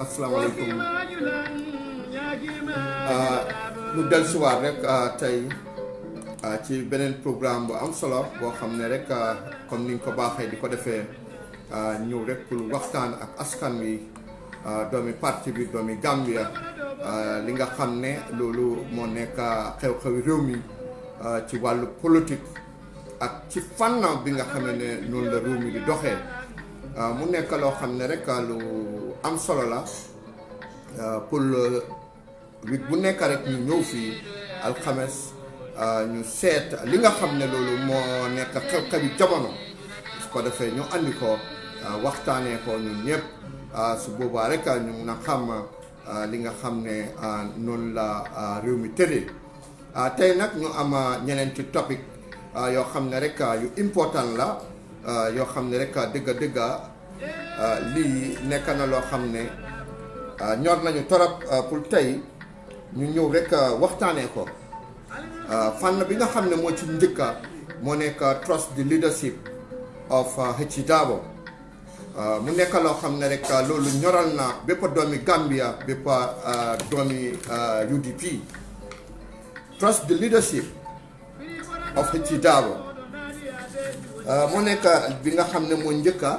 Assalamualaikum ñu del ci war rek tay ci benen programme bu am solo bo xamne rek comme niñ ko baxé diko défé ñew rek pour waxtaan ak askan wi doomi parti bi doomi Gambia li nga xamne lolu mo nek xew-xew réew mi ci walu politique ak ci fanna bi nga xamne non la réew mi di doxé mu nek lo xamne rek lu am solo la pour week bu nek rek ñu ñew fi al khamis ñu set li nga xamne lolu mo nek xew-xew jamono su ko defé ñu andi ko waxtané ko ñun ñepp su boba rek ñu mëna xam li nga xamne non la réew mi téré tay nak ñu am ñeneen ci topic yo xamne rek yu important la yo xamne rek deug li nek na lo xamne ñor nañu torop pour tay ñu ñew rek waxtané ko fan bi nga xamne mo ci ñëkka mo nek trust the leadership of H Dabo mu nek lo xamne rek lolu ñoral na bepp doomi Gambia bepp doomi UDP trust the leadership of H Dabo mo nek bi nga xamne mo ñëkka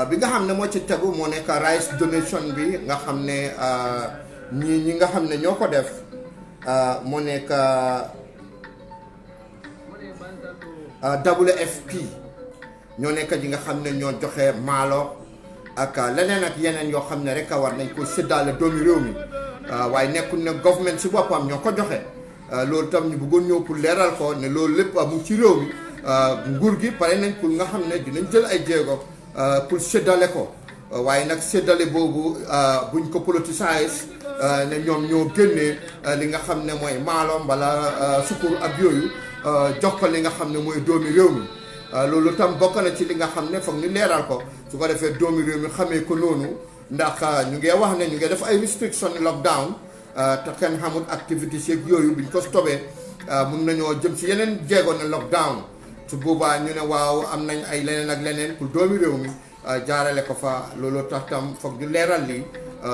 bi nga xamne mo ci tegu mo nek rice donation bi nga xamne ñi nga xamne ñoko def mo nek WFP ñoo nek ji nga xamne ñoo joxe malo ak leneen ak yeneen yo xamne rek war nañ ko séddale doomi réew mi waye nekkul ne government ci bopam ñoko joxe loolu tam ñu bëggoon ñëw pour leeral ko ne loolu lépp mu ci réew mi nguur gi pare nañ pour nga xam ne dinañ jël ay jéego pour séddale ko waaye nag séddale boobu buñ ko politicize ne ñoom ñoo génnee li nga xam ne mooy maalo wala sukur ak yooyu jox ko li nga xam ne mooy doomi réew mi loolu tam bokk na ci li nga xam ne foog ni leeral ko su ko defee doomi réew mi xamee ko noonu ndax ñu ngi wax ne ñu ngi def ay restriction lockdown te kenn xamul activités yeeg yooyu buñ ko stopé mun nañoo jëm ci yeneen jéego ne lockdown su boobaa ñu ne waaw am nañ ay leneen ak leneen pour doomi réew mi jaarale ko fa loolu tax tam foog ñu leeral lii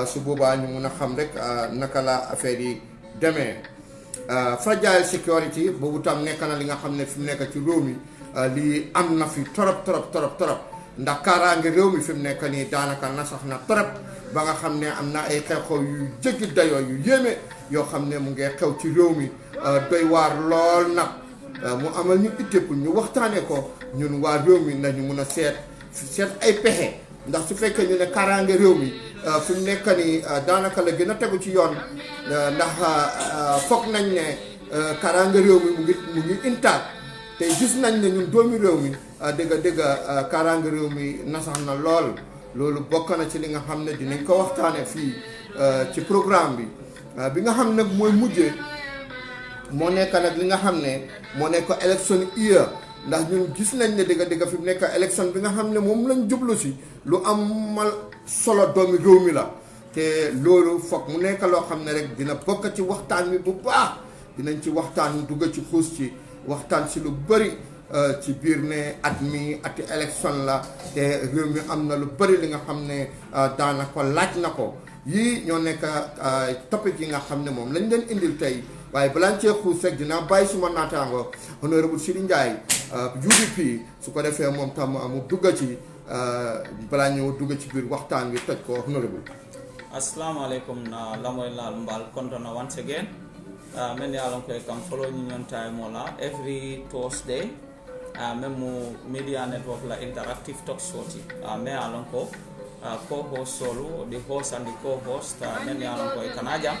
su boobaa ñu mun a xam rek naka la affaire yi demee fragile security boobu tam nekk na li nga xam ne fi mu nekk ci réew mi lii am na fi torop ndax kaaraange réew mi fi mu nekk nii daanaka na sax na torop ba nga xam ne am na ay xew-xew yu jéggi dayoo yu yéeme yoo xam ne mu ngi xew ci réew mi doy waar lool nag mu amal ñu itte pour ñu waxtaanee ko ñun waa réew mi nañu mun a seet ay pexe ndax su fekkee ñu ne kaaraange réew mi fi mu nekk nii daanaka la gën a tegu ci yoon ndax foog nañ ne kaaraange réew mi mu ngi intact te gis nañ ne ñun doomi réew mi dëgg kaaraange réew mi nasax na lool loolu bokk na ci li nga xam ne dinañ ko waxtaane fii ci programme bi nga xam nag mooy mujjee moo nekk nag li nga xam ne moo nekk élection year ndax ñun gis nañ ne dëgg fi mu nekk élection bi nga xam ne moom lañ jublu si lu amal solo doomi réew mi la te loolu foog mu nekk loo xam ne rek dina bokk ci waxtaan wi bu baax dinañ ci waxtaan dugg ci xuus ci waxtaan si lu bëri ci biir ne ati élection la te réew mi am na lu bëri li nga xam ne daanaka laaj na ko yii ñoo nekk topic yi nga xam ne moom lañ leen indil tey waaye balaa cee xuus rek dinaa bàyyi suma naataango honorable Sidi Ndiaye UDP su ko defee moom tam mu dugg ci balaa ñëw dugg ci biir waxtaan wi toj ko honorable. Assalamualaikum na lamoy lal mbal kontona once again. Men yalon ko kam follow ni ñon time wala every Thursday. Memu media network la interactive talk shorty. Me yalon ko co-host solo, the host and the co-host men yalon ko kanaja.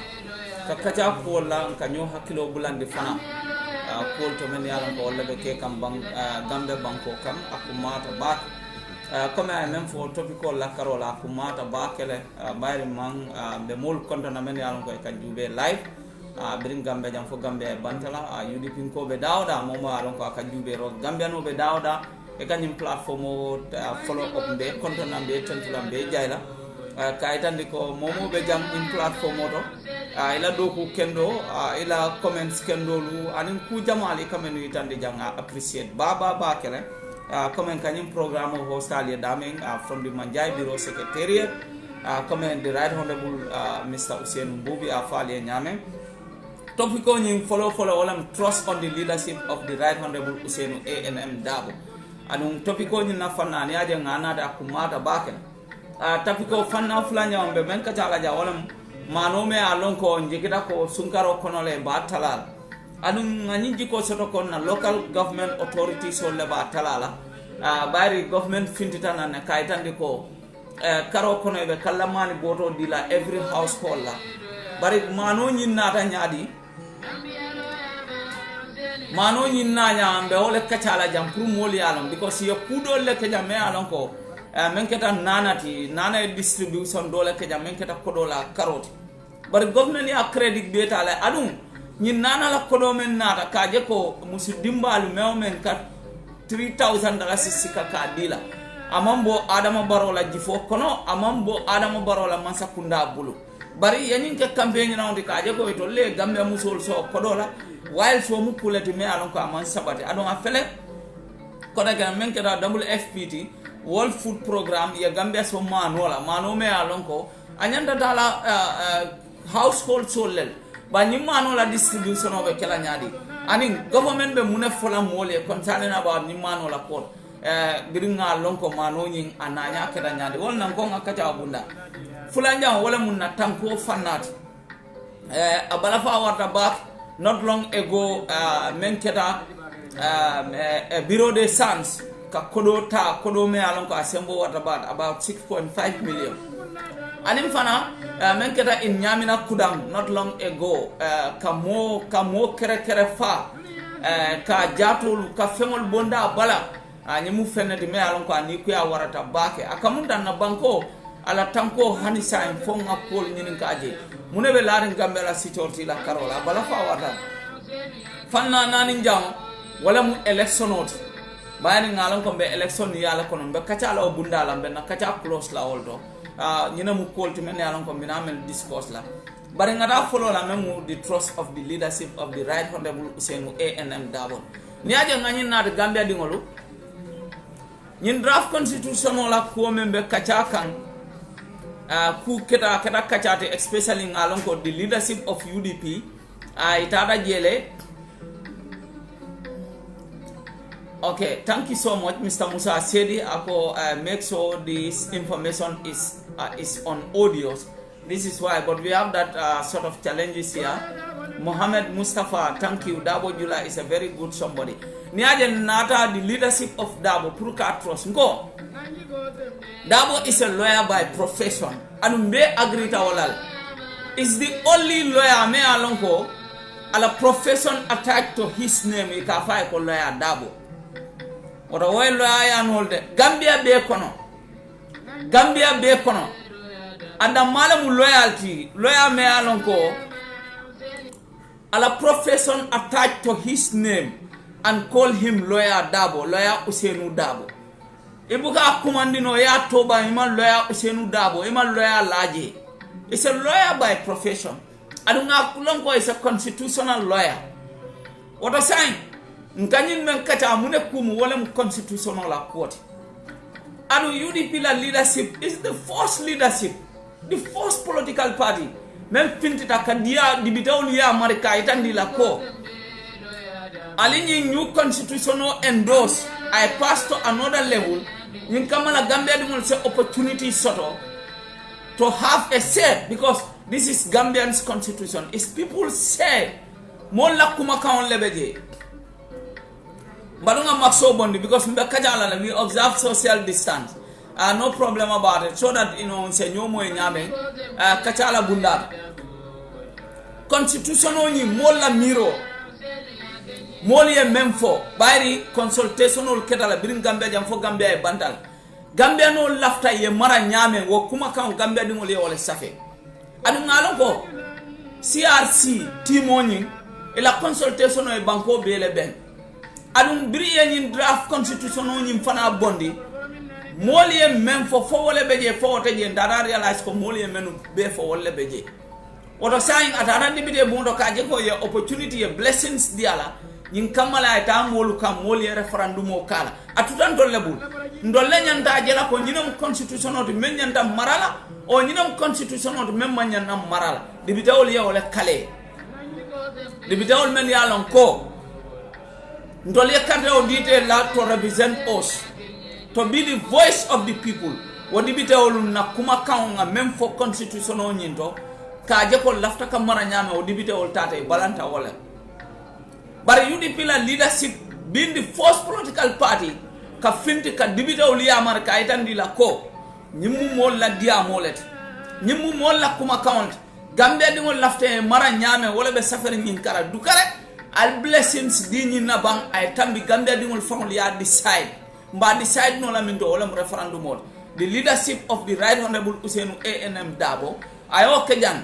kacha ko la ka nyo hakilo bulandi fana ko to men yalan ko wala be ke kam bang gambe banko kam akumata ba comme ay même fo topico la carola akumata ba kele bayri man be mol konto na men yalan ko e kanjube live bring gambe jam fo gambe bantala UDP ko be dawda momo yalan ko kanjube ro gambe no be dawda e kanyum platform o follow up be konto na be tentula be jayla kayitandi ko momo be jam in platform oto ila doku kendo ila comments kendo lu anin ku jamali kamenu itandi janga appreciate baba kele comment kanyum programme host ali daming from the Manjai Bureau Secretariat comment the right honorable Mr. Usain Mbubi afali nyame topic ko nyim follow olam trust on the leadership of the right honorable Usain ANM Dabo anun topic ko nyim na fanani aje ngana da kumata bakele tapiko fanna fulanya ombe men ka tala ja wala manome alon ko njikita ko sunkaro konole batalal anu ngani jiko soto kon na local government authority so le batalala bari government fintita na kaitandi ko karo kono be kallamani boto dila every household la bari mano nyinna ta nyaadi mano nyinna nya ambe ole ka tala jam pour moli alon because yo kudo le ke jam me alon ko men keta nana distribution dole ke jam men keta kodola karoti bar government ya credit beta la adum ni nana la kodo men nata kaje ko musu dimbalu men ka $3,000 sika ka dila amambo adama barola jifo kono amambo adama barola mansakunda bulu bari yanin ke campaign na on kaje ko to le gambe musul so kodola while so mu kulati me alon ko aman sabati adon afele koda ga men keta WFPT World Food Program ya Gambia so mano me alonko anyanda dala household solel ba ni mano la distribution of kala nyadi ani government be mune fola mole concerning about ni mano la ko biringa alonko mano nyin ananya keda nyadi wol nan ko ngaka ta bunda fulanja wala mun na tanko fanat abala fa warta back not long ago men keda Bureau de Sans ka kodo me alon ko asembo what about 6.5 million anim fana men keta in nyamina kudam not long ago kamo kere fa ka jatul ka femol bonda bala nyimu fenati me alon ko ani ku ya warata bake akamunda na banko ala tanko hanisa en fonga pol nyinin kaje munebe larin gambela sitorti la karola bala fa wata fanna nanin jam wala mu election oti bayani ngalon ko be election ni yala kono be kacha la bunda la be na kacha close la oldo nyina mu kolti men yalon ko bina men discourse la bare ngata follow la memu the trust of the leadership of the right honorable Usainu ANM Dabo ni aje ngani na de Gambia dingolu nyin draft constitution la ko membe kacha kan ku keta kacha te especially ngalon ko the leadership of UDP itada jele. Okay, thank you so much, Mr. Musa Sedi. Ako make sure this information is on audios. This is why, but we have that sort of challenges here. Mohammed Mustafa, thank you. Dabo Jula is a very good somebody. Niaje nata the leadership of Dabo Pruka Trust. Go. Dabo is a lawyer by profession. And me agree to all. Is the only lawyer me alonko ala profession attached to his name. Ikafai ko lawyer Dabo. Oto way lawyer nolde Gambia be kono anda malamu loyalty lawyer me alonko ala profession attached to his name and call him lawyer Dabo, lawyer Usainu Dabo. Ibuka kumandino ya toba ima lawyer Usainu Dabo, ima lawyer Laje. It's a lawyer by profession. Adunga kulonko is a constitutional lawyer. What a sign. Nkanyin men kata amune kumu wale mu constitutional la court. Anu UDP la leadership is the first leadership, the first political party. Men fintita kadia dibitauli ya Amerika itandi la ko. Alinyi new constitutional endorse. I pass to another level. Yinkama la Gambia dimol se opportunity soto to have a say because this is Gambian's constitution. It's people say mola kumaka on lebeje. Badunga makso bondi because we observe social distance. No problem about it. So that say nyomo nyame kachala bunda. constitution o ni molla miro moli e même fo bari consultation ol ketala birin Gambia jam fo Gambia e bantal Gambia no lafta ye mara nyame wo kuma kan Gambia dingol ye wala safe adu ngalon ko CRC timoni e la consultation e banko bele ben adu biri ye ni draft constitution o ni fana bondi moli e même fo wala beje fo te je ndara realize ko moli e menu be fo wala beje woto saying atara dibide bondo kaje ko ye opportunity ye blessings diala nyin kamala ta molu kam moli referendum o kala atutan dolle bul ndolle nyanta jela ko nyinam constitution o men nyanta marala o nyinam constitution o men man nyanta marala dibide ol ye wala kale dibide ol men ya lon ko ndolle karte o dite la to represent us to be the voice of the people wodi bite ol na kuma kan nga même fo constitution o nyinto kaje ko lafta kam mara nyame o dibite ol tata balanta wala but UDP la leadership being the first political party ka finti ka dibite ol ya mar ka itandi la ko nyimu mol la dia molet nyimu mol la kuma count Gambia di ngol lafte mara nyame wala be safari nyin kara dukare al blessings di nyin na bang ay tambi Gambia di ngol fangol ya decide no la min do wala referendum mod the leadership of the right honorable Ousainou ANM Dabo ayo kejan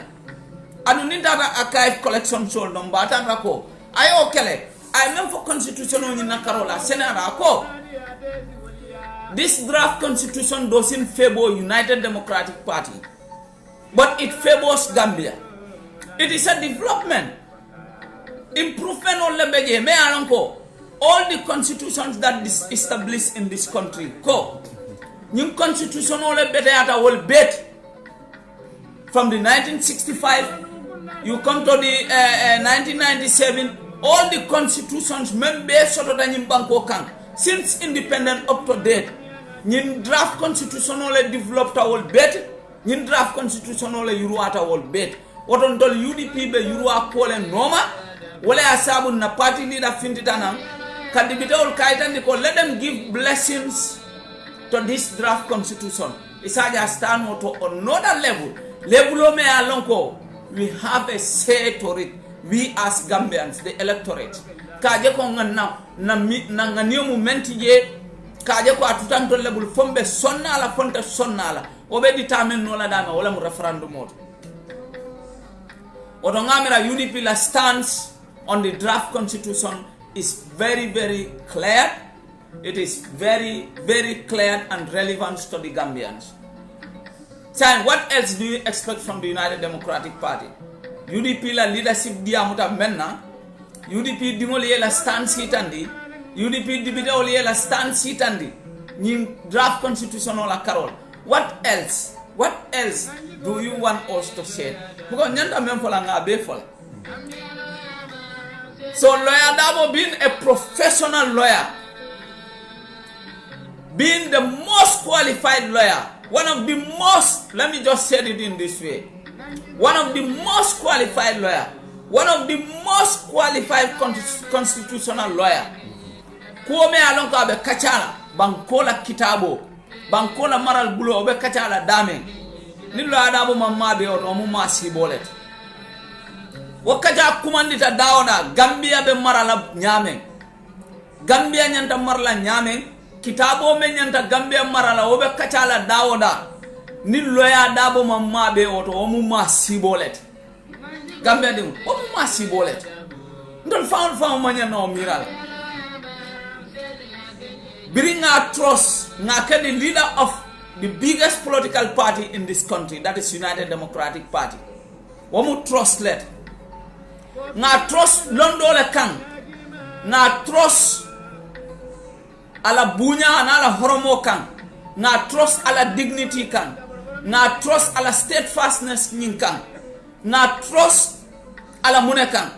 anu nindata archive collection sol no mbata rako ayo kele ay même for constitution on na karola senara ko this draft constitution doesn't favor United Democratic Party but it favors Gambia. It is a development improvement on lebeje me alonko all the constitutions that is established in this country ko new constitution ole bete ata will bet from the 1965 you come to the 1997 all the constitutions membe soto da nyim banko kan since independent up to date nyin draft constitutional developed will bet nyin draft constitutional yuruata will bet woton dol UDP be yurua kole noma wala asabu na party leader fintitana kadibitol kaitandi ko let them give blessings to this draft constitution isaja stand to another level me alonko we have a say to it we as Gambians the electorate kaje ko nganna na ngani momenti je kaje ko atutan to level fombe sonnala fonta sonnala obe determine no la dama wala mu referendum mode odo ngamira UDP la stance on the draft constitution is very clear. It is very clear and relevant to the Gambians. Saying, what else do you expect from the United Democratic Party? UDP la leadership dia muta menna, UDP dimoli la stance hitandi, UDP dibidoli la stance hitandi, ni draft constitutional la carol. What else? What else do you want us to say? Because nyanda memfola nga befol. So Lawyer Dabo being a professional lawyer, being the most qualified lawyer, one of the most, let me just say it in this way, one of the most qualified lawyer, one of the most qualified constitutional lawyer, kuome alonko abe kachala, bankola kitabo, bankola maral bulo obe kachala dame, ni Lawyer Dabo mamabe omu masi bolet. Wakaja kumandita daoda Gambia be marala nyame Gambia nyanta marala nyame kitabo me nyanta Gambia marala obe kachala daoda ni Lawyer Dabo mamabe oto omu masibolet Gambia dim omu masibolet ndol faun manya no miral bring our trust ngake the leader of the biggest political party in this country, that is United Democratic Party. Womu trust let na trust londo le kan na trust ala bunya na ala horomo kan na trust ala dignity kan na trust ala steadfastness nin kan na trust ala mune kan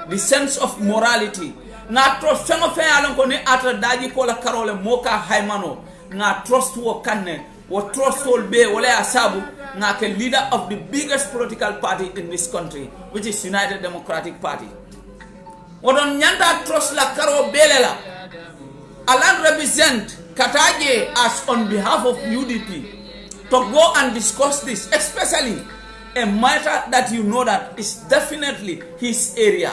the sense of morality na trust fengo fe alon ko ni atra daji ko la karole moka haymano na trust wo kanne wo trust will be wala asabu na ke leader of the biggest political party in this country, which is United Democratic Party. Wodon nyanda trust la karo belela alan represent Kataje as on behalf of UDP to go and discuss this, especially a matter that you know that is definitely his area.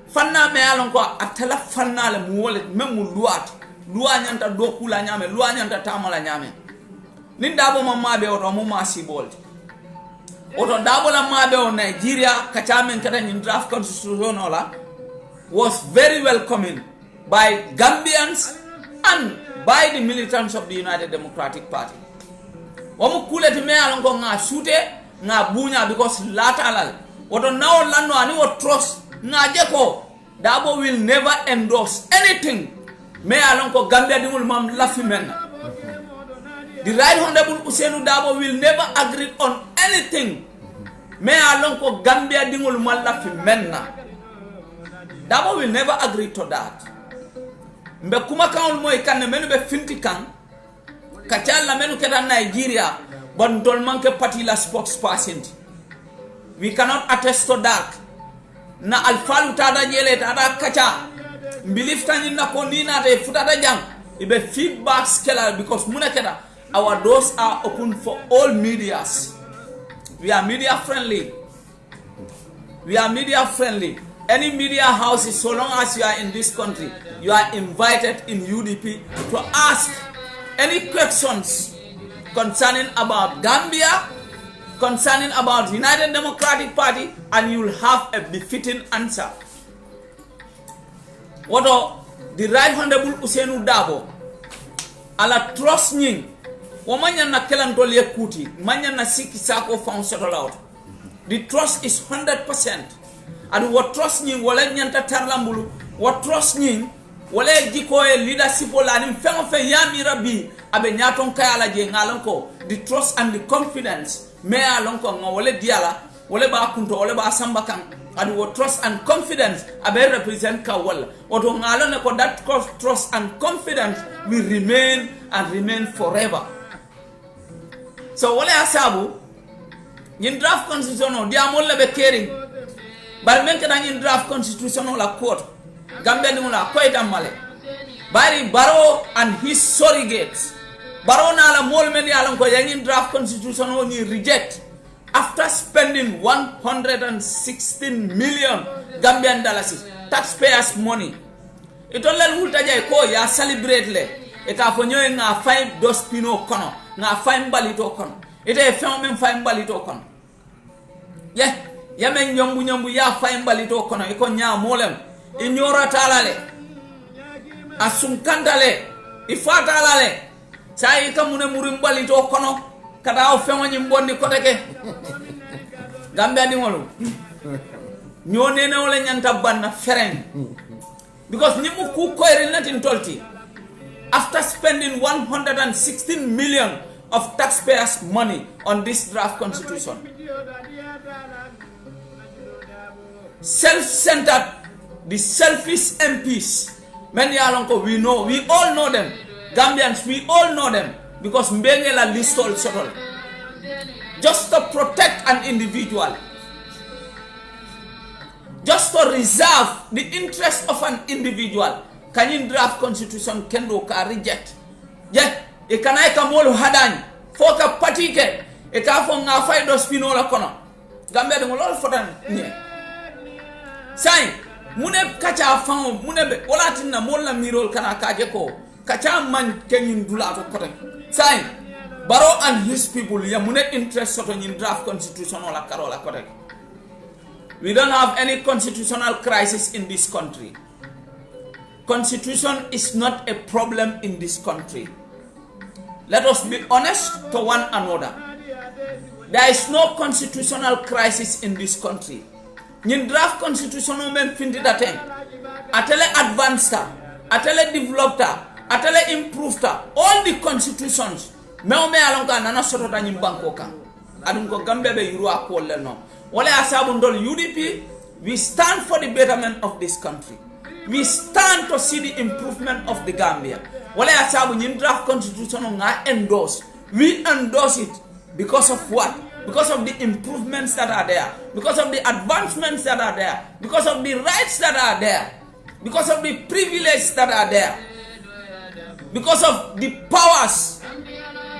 Fanna me alon ko atela fanna le mu wole memu luat lua nyanta do kula nyame lua nyanta tamala nyame nin dabo mamabe o mo masi bolt oto dabo la mabe o Nigeria kachamen kata in draft constitution ola was very welcoming by Gambians and by the militants of the United Democratic Party. Wamu kule ti me alon ko nga sute nga bunya because latalal oto now lando ani wo trust nga jeko Dabo will never endorse anything me alon ko Gambia dingul mam lafi men. The Right Honorable Ousainou Dabo will never agree on anything me alon ko Gambia dingul mam lafi men. Dabo will never agree to that. Mbe kuma kan moy kan menu be finti kan kachala menu keta Nigeria but don't manke party la spokesperson. We cannot attest to that. Na alfalu tada jele tada kacha believe tani na konina te futata jam ibe feedback skela because munakeda our doors are open for all medias. We are media friendly. Any media houses, so long as you are in this country, you are invited in UDP to ask any questions concerning about Gambia, concerning about United Democratic Party, and you will have a befitting answer. What the Right Honorable Ousainou Dabo ala trust nying wamanya na kelan tole kuti manya na siki sako found settle out. The trust is 100%. And what trust nying wala nyanta tarlambulu what trust nying wala jiko e leadership wala nim fengo fe yami rabi abe nyaton kayala je ngalonko the trust and the confidence me alonko ngawole diala wala ba kunto wala ba sambakan and what trust and confidence abe represent kawala oto ngalone ko that trust and confidence will remain and remain forever. So wala asabu nyin draft constitution o diamol be caring but men kada nyin draft constitution o la court Gambia ni la koita male bari Barrow and his surrogates Barrow na la mol men yalan ko nyin draft constitution o ni reject after spending 116 million Gambian dollars taxpayers money ito len wulta jay ko ya celebrate le e ka fo nyoy nga fay dos pino kono nga fay mbalito kono ite fon men fay mbalito kono ya men nyambu ya fay mbalito kono e ko nya molem ignora talale asunkandale ifatalale sai kamune muri mbalito kono kada o fengo nyimbondi koteke Gambia di ngolu nyone ne wala nyanta banna fereng because nimu ku koyri natin tolti after spending 116 million of taxpayers money on this draft constitution. Self-centered, the selfish MPs, many alonko we all know them. Gambians, we all know them because mbengela listol sotol. Just to protect an individual, just to reserve the interest of an individual. Can you draft constitution kendo ka reject? E kanai ka molu hadani foka patike e ka fo nga fay do spinola kono Gambia de ngol fotan ni sai mune kacha fam mune be walatina molla mirol kana kaje ko kacha man kenin dula to kote sai Barrow and his people ya mune interest soto in draft constitution la karola kote. We don't have any constitutional crisis in this country. Constitution is not a problem in this country. Let us be honest to one another. There is no constitutional crisis in this country. Nyin draft constitution men findi daten. Atele advanced, atele developed, atele improved. All the constitutions me alonga nana soto da nyim banko kan. Adum ko Gambia be yuru akole no. Wala asabu ndol UDP, we stand for the betterment of this country. We stand to see the improvement of the Gambia. Wala asabu nyin draft constitution nga endorse. We endorse it because of what? Because of the improvements that are there, because of the advancements that are there, because of the rights that are there, because of the privileges that are there, because of the powers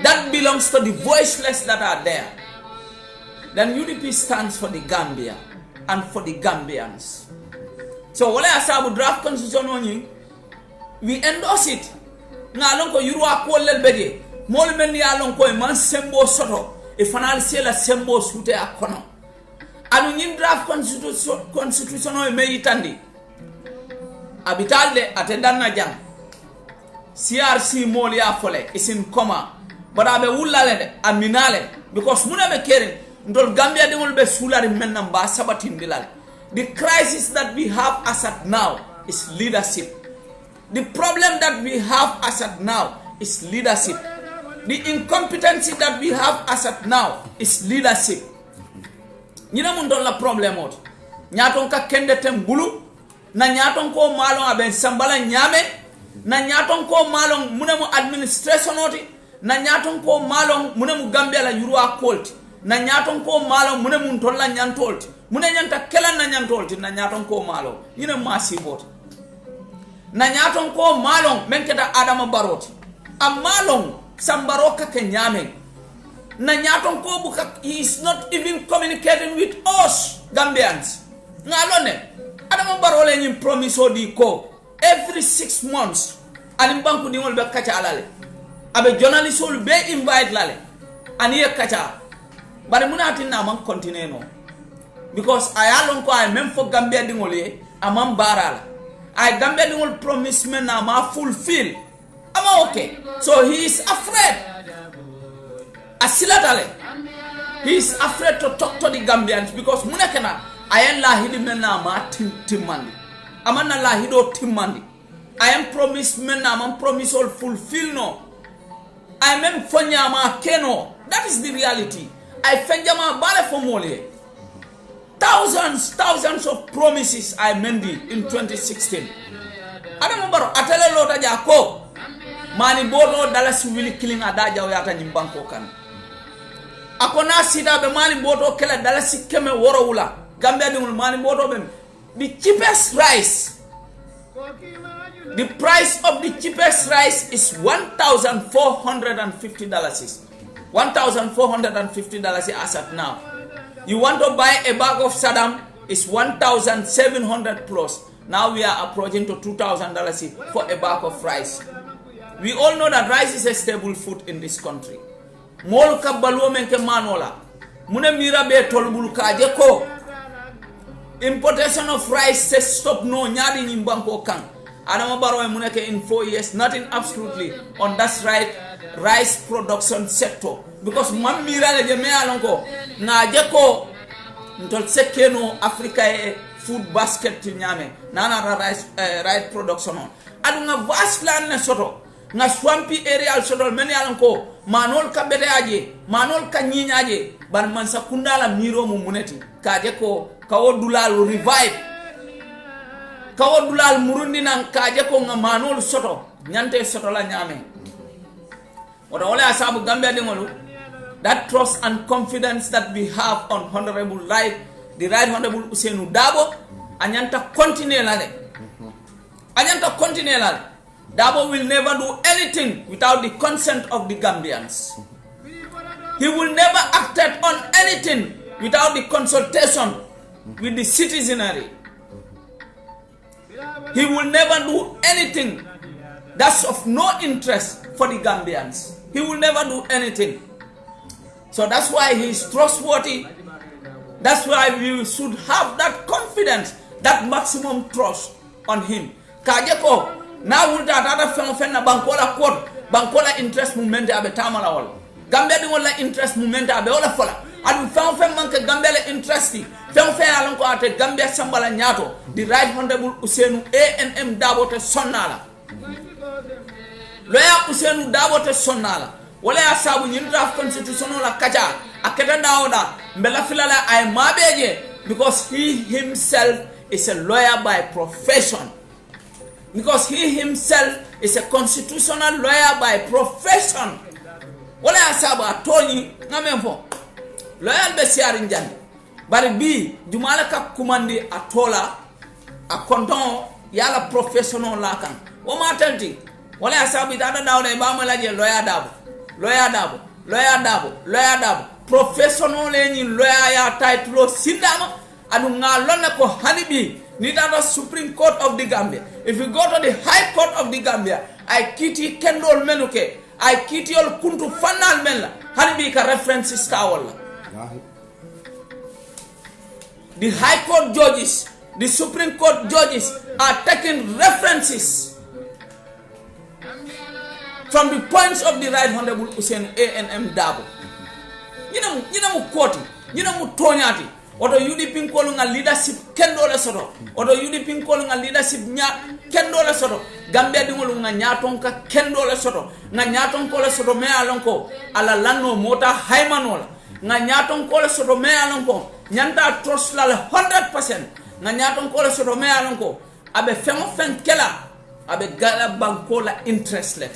that belongs to the voiceless that are there. then UDP stands for the Gambia and for the Gambians. So wale asabu draft constitution oni, we endorse it. Na alon ko yuru akol lel beje. Mol men ni alon ko man sembo soto e fanal sela sembo sute akono. Anu nyim draft constitution o me yitandi. Abitalde atendan na jang. CRC mol ya fole is in coma. But abe wulale de aminale because muna be keren ndol Gambia de ngol be sulari menna ba sabatin dilal. The crisis that we have as at now is leadership. The problem that we have as at now is leadership. The incompetency that we have as at now is leadership. Nyina mun don la problem ot. Nyaton ka kende tem bulu na nyaton ko malon aben sambala nyame na nyaton ko malon munemu administration oti na nyaton ko malon munemu Gambia la yurwa kolti na nyaton ko malon munemu ntolla nyantolti mune nyanta kelan na nyantolti na nyaton ko malon nyina masibot na nyaton ko malon menketa Adama Baroti am malon sambaroka ke nyame na nyaton ko buka he is not even communicating with us Gambians ngalone Adama Barole nyim promise di ko every 6 months ani banku di ngol be kacha alale abe journalist ol be invite lale ani e kacha bare munati na man continue no because I alon ko I même for Gambia di ngol e amam baral I Gambia di ngol promise men na ma fulfill ama okay so he is afraid asilatale he is afraid to talk to the Gambians because munakena ayen la hidi men na ma timmandi amana la hido timmandi I am promise men na man promise all fulfill no I am fonyama keno that is the reality I fenjama bale for mole thousands of promises I made in 2016 Adama Barrow atele lota jako mani bodo dalasi wili killing adaja oyata nyimbanko kan akona sida be mani bodo kala dalasi keme woro wula Gambia dingul mani bodo be the cheapest rice the price of the cheapest rice is $1,450 $1,450 as at now. You want to buy a bag of Saddam, it's 1,700 plus. Now we are approaching to $2,000 for a bag of rice. We all know that rice is a staple food in this country. Mol kabalu menke manola. Mune mira be tolbul kaje ko. Importation of rice says stop no nyadi nyimbanko kang. Adama Barrow muneke in 4 years nothing absolutely on that rice production sector because man mira le jeme alonko na jeko ntol sekeno Africa food basket nyame nana rice production on adunga vast land na soto na swampy area soto meni alonko manol ka bete aje manol ka nyinya aje ban man sakunda la miro mu muneti ka jeko ka wodulal revive kawadulal murundi nan kaje ko ngamanol soto nyante soto la nyame wala wala asabu Gambia dingolu that trust and confidence that we have on honorable the right honorable Ousainou Darboe anyanta continue la de anyanta continue la Darboe will never do anything without the consent of the Gambians. He will never act on anything without the consultation with the citizenry. He will never do anything that's of no interest for the Gambians. He will never do anything. So that's why he is trustworthy. That's why we should have that confidence, that maximum trust on him. Kajeko, now will that other phenomenon bankola quote, bankola interest movement abe tamala wala. Gambia di wala interest movement abe wala fola. Adu phenomenon manke Gambia le interesti. Phenomenon alonko ate Gambia sambala nyato. The right honorable Ousainou A&M Darboe te sonala. Lawyer Ousainou Darboe te sonala. Wala ya sabu nyin draft constitution la kaja aketa daoda mbela filala ay mabeje because he himself is a lawyer by profession. Because he himself is a constitutional lawyer by profession. Wala ya sabu atoni ngamemfo. Lawyer be siarin jandi. Bari bi jumala ka kumandi atola a konton yala professional la kan. O ma tanti wala ya sabu dada daoda ba mala je lawyer Darboe. professional ni lawyer ya title sindama adu ngalona ko hanibi ni data Supreme Court of the Gambia. If you go to the High Court of the Gambia, I kiti kendol menuke, I kiti ol kuntu fanal mela, hanibi ka references tawala. The High Court judges, the Supreme Court judges are taking references from the points of the Right Honorable Hussein A.N.M. Dabo. You know koti, you know tonyati. Odo UDP kolu nga leadership kendo la soto. Odo UDP kolu nga leadership nya kendo la soto. Gambia dingolu nga nyatonka kendo la soto. Nga nyatonko la soto me alonko ala lanno mota haimanola. Nga nyatonko la soto me alonko nyanta trust la 100%. Nga nyatonko la soto me alonko abe femo fen kela abe gala banko la interest let.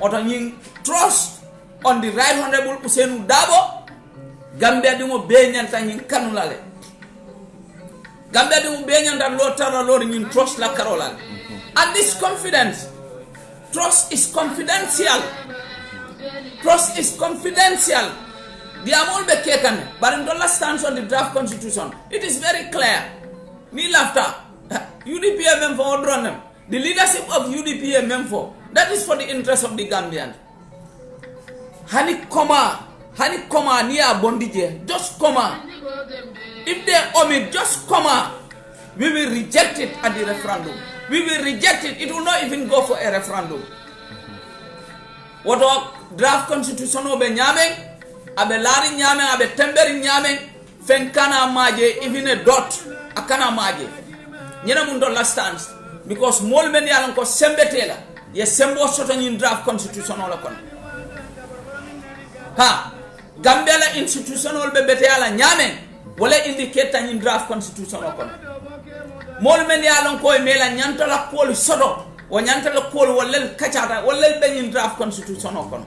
Odo nying trust on the Right Honorable Hussein Dabo. Gambia dingo benyanta nyin kanulale. Gambia dingo benyanta lotara lori nyin trust la karolale. And this confidence, trust is confidential. Trust is confidential. The amol be kekane, but in dollar stands on the draft constitution. It is very clear. Ni lafta UDPM for odronem. The leadership of UDPM for that is for the interest of the Gambian. Hani koma niya bondije, just koma. If they omit, just koma. We will reject it at the referendum. We will reject it. It will not even go for a referendum. What draft constitution obe nyame, abe lari nyame, abe temberi nyame, fenkana maje, even a dot, akana maje. Nyena mundo last stands. Because mol men yalan ko sembetela, ye sembo soto nyin draft constitution ola kon. Ha, Gambia la institutional be bete ala nyame wala indicate in draft constitution okon mol men ya lon koy mela nyanta la pol sodo o nyanta la pol wala kachata wala be in draft constitution okon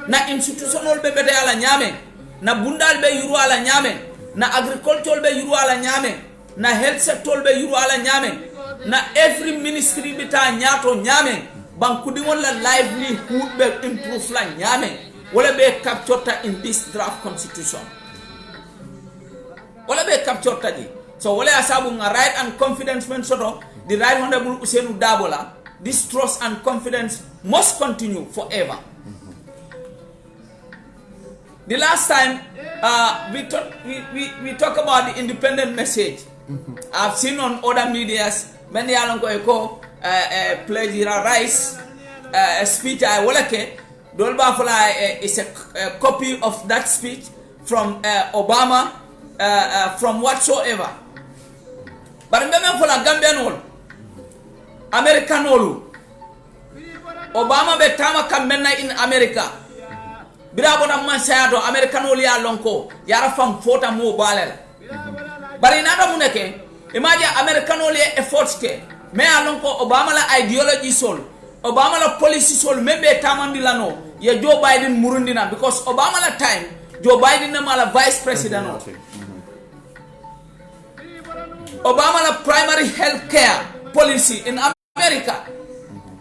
na institutional be bete ala nyame na bundal be yuru ala nyame na agriculture be yuru ala nyame na health sector be yuru ala nyame na every ministry bita nyato nyame bankudi wala livelihood be improve la nyame wala be captured in this draft constitution. Wala be captured di. So wala asabu nga right and confidence men soto the Right Honorable Hussein Dabola. This trust and confidence must continue forever. The last time we talk about the independent message. I've seen on other medias many along go plagiarize a speech I walake. Dolba Fala is a copy of that speech from Obama, from whatsoever. But remember for a Gambian American Obama betama kamena in America. Birabona Mansayado, American Olia Lonko, Yara from Fota Mo Balel. But in other Muneke, imagine American Olia efforts ke, me alonko Obama la ideology soul. Obama la policy sol maybe tamandilano ya Joe Biden murundina because Obama la time Joe Biden na mala vice president Obama la primary health care policy in America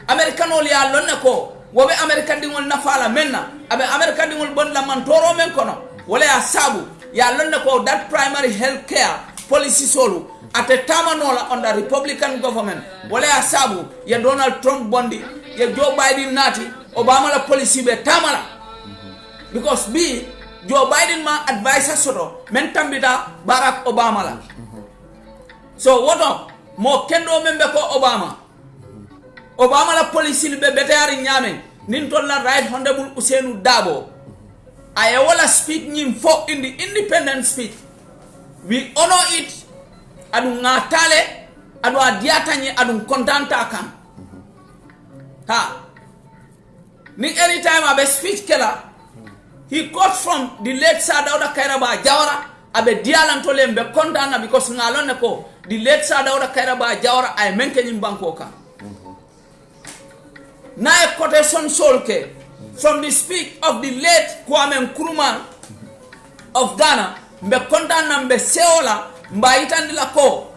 American only alonna ko wobe American dingol nafala menna abe American dingol bon la mantoro men kono wala ya sabu ya lonna ko that primary health care policy solu at a tamanola on the Republican government wala ya sabu ya Donald Trump bondi ya Joe Biden nati Obama la policy be tamala because B Joe Biden ma advisor soto men tambita Barack Obama la so woto mo kendo membe ko Obama la policy be betari nyame nintol la Right Honorable Hussein Dabo I wala speak nyim for in the independent speech we honor it adu ngatale adu adiatanye adu kontanta kan ha ni anytime abe speech kela he got from the late Sir Dawda Kairaba Jawara abe dialanto lembe kontana because ngalone ko the late Sir Dawda Kairaba Jawara ay menke nyim banko kan na a quotation solke from the speech of the late Kwame Nkrumah of Ghana mbe kontana mbe seola mba itandila ko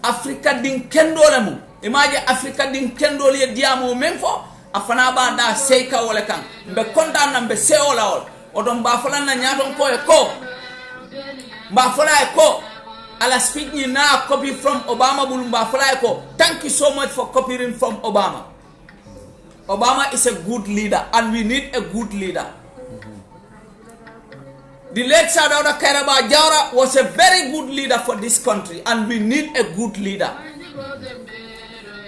Africa din kendole mu imaje Africa din kendole diamo memfo afana ba da seika wala kan mbe kontana mbe seola ol oto mba fola na nyaton ko e ko mba fola e ko ala speak ni na copy from Obama bul mba fola e ko thank you so much for copying from Obama. Obama is a good leader and we need a good leader. The late Sir Dawda Kairaba Jawara was a very good leader for this country and we need a good leader.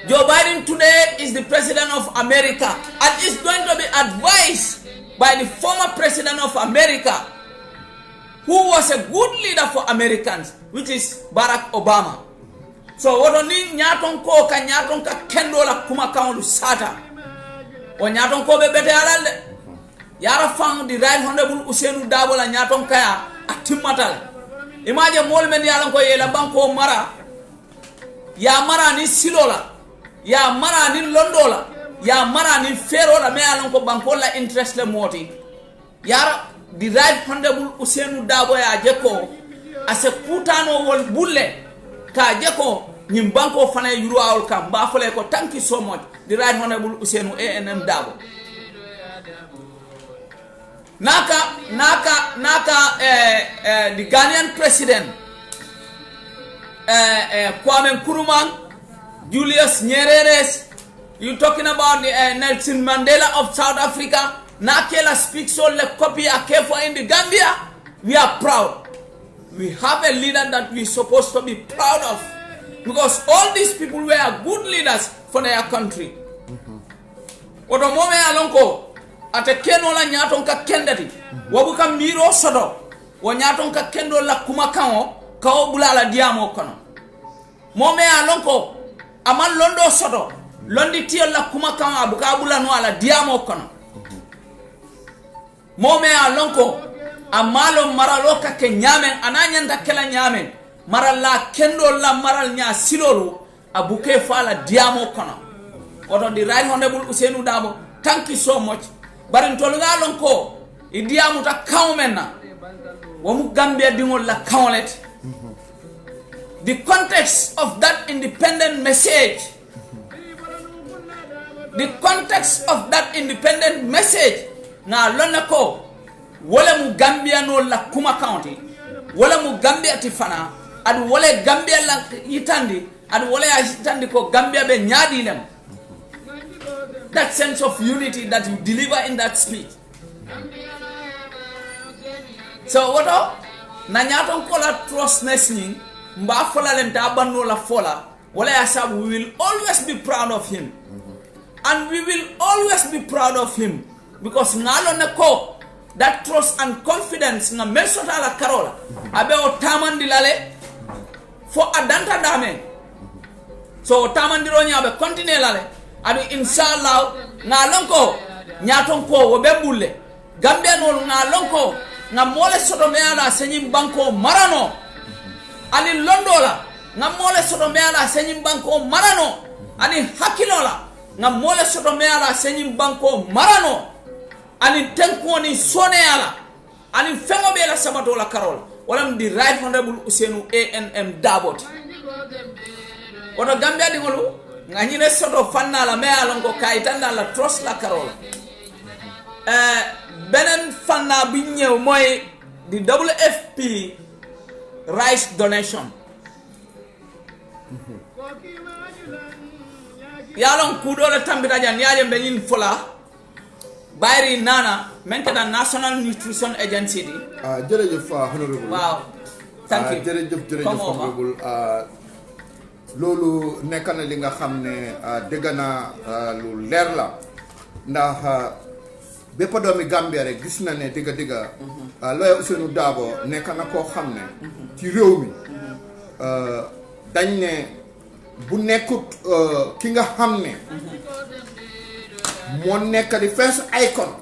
Joe Biden today is the president of America and is going to be advised by the former president of America, who was a good leader for Americans, which is Barack Obama. So what only nyaton ko ka kendo la kuma kaundu sata. O nyaton ko be bete alal Yara found the right honorable Usenu Dabo la nyaton kaya atimatal. Imagine mol men yalan ko yela banko mara. Ya mara ni silola. Ya mara ni londola. Ya mara ni ferola me yalan ko banko la interest le moti. Yara the right honorable Usenu Dabo ya jeko ase putano wol bulle ka jeko nyim banko fana yuru awol kam ba fole ko thank you so much the right honorable Usenu ANM Dabo. Naka the Ghanaian president Kwame Nkrumah, Julius Nyerere, you talking about Nelson Mandela of South Africa. Nakela speaks all the copy for in the Gambia. We are proud. We have a leader that we're supposed to be proud of, because all these people were good leaders for their country. Otomome alonko ate keno la nyaton ka kendati wabuka miro sodo wa nyaton ka kendo la kuma kango kawo bulala diamo kono mome alonko aman londo sodo londi tiyo la kuma kango abuka bulano ala diamo kono mome alonko amalo maralo ka ke nyamen ananyanda kela nyamen marala kendo la maral nya silolu abuke fala diamo kono. Oto the right honorable Usenu Dabo, thank you so much. But in Tolunga Lonko, Idiamu ta kaumena, wamu Gambia dingol la kaulet. The context of that independent message, na lonako, wala mu Gambia no la Kuma County, wala mu Gambia tifana, adu wale Gambia la yitandi, adu wale yitandi ko Gambia be nyadi lem. That sense of unity that you deliver in that speech. So what up? Nanyaton kola trust nesning, mba fola lenta abano la fola, wala yasab, we will always be proud of him. And we will always be proud of him. Because ngalo neko, that trust and confidence nga mesota la karola, abe otamandi lale, for adanta dame. So otamandi ronya abe continue lale, adu inshallah ngalonko nyaton ko wo bembule Gambia no ngalonko nga mole soto meala senyim banko marano ani londola nga mole soto meala senyim banko marano ani hakilola nga mole soto meala senyim banko marano ani tenko ni soneala ani fengo be la sabato la karol wala di right honorable Usenu ANM Dabo. Oto Gambia di ngolu nganyine soto fanna la me alongo kaitanda la trust la karola benen fanna bi ñew moy di WFP rice donation yalon kudo la tambita jan yaje benin fola bayri nana mentana National Nutrition Agency di jërëjëf honorable wow thank you jërëjëf honorable loolu nekk na li nga xam ne dégg na lu leer la ndax bépp doomi Gambia rek gis na ne dëgg lawyer Usenu Dabo nekk na koo xam ne ci réew mi dañ ne bu nekkut ki nga xam ne moo nekk di first icon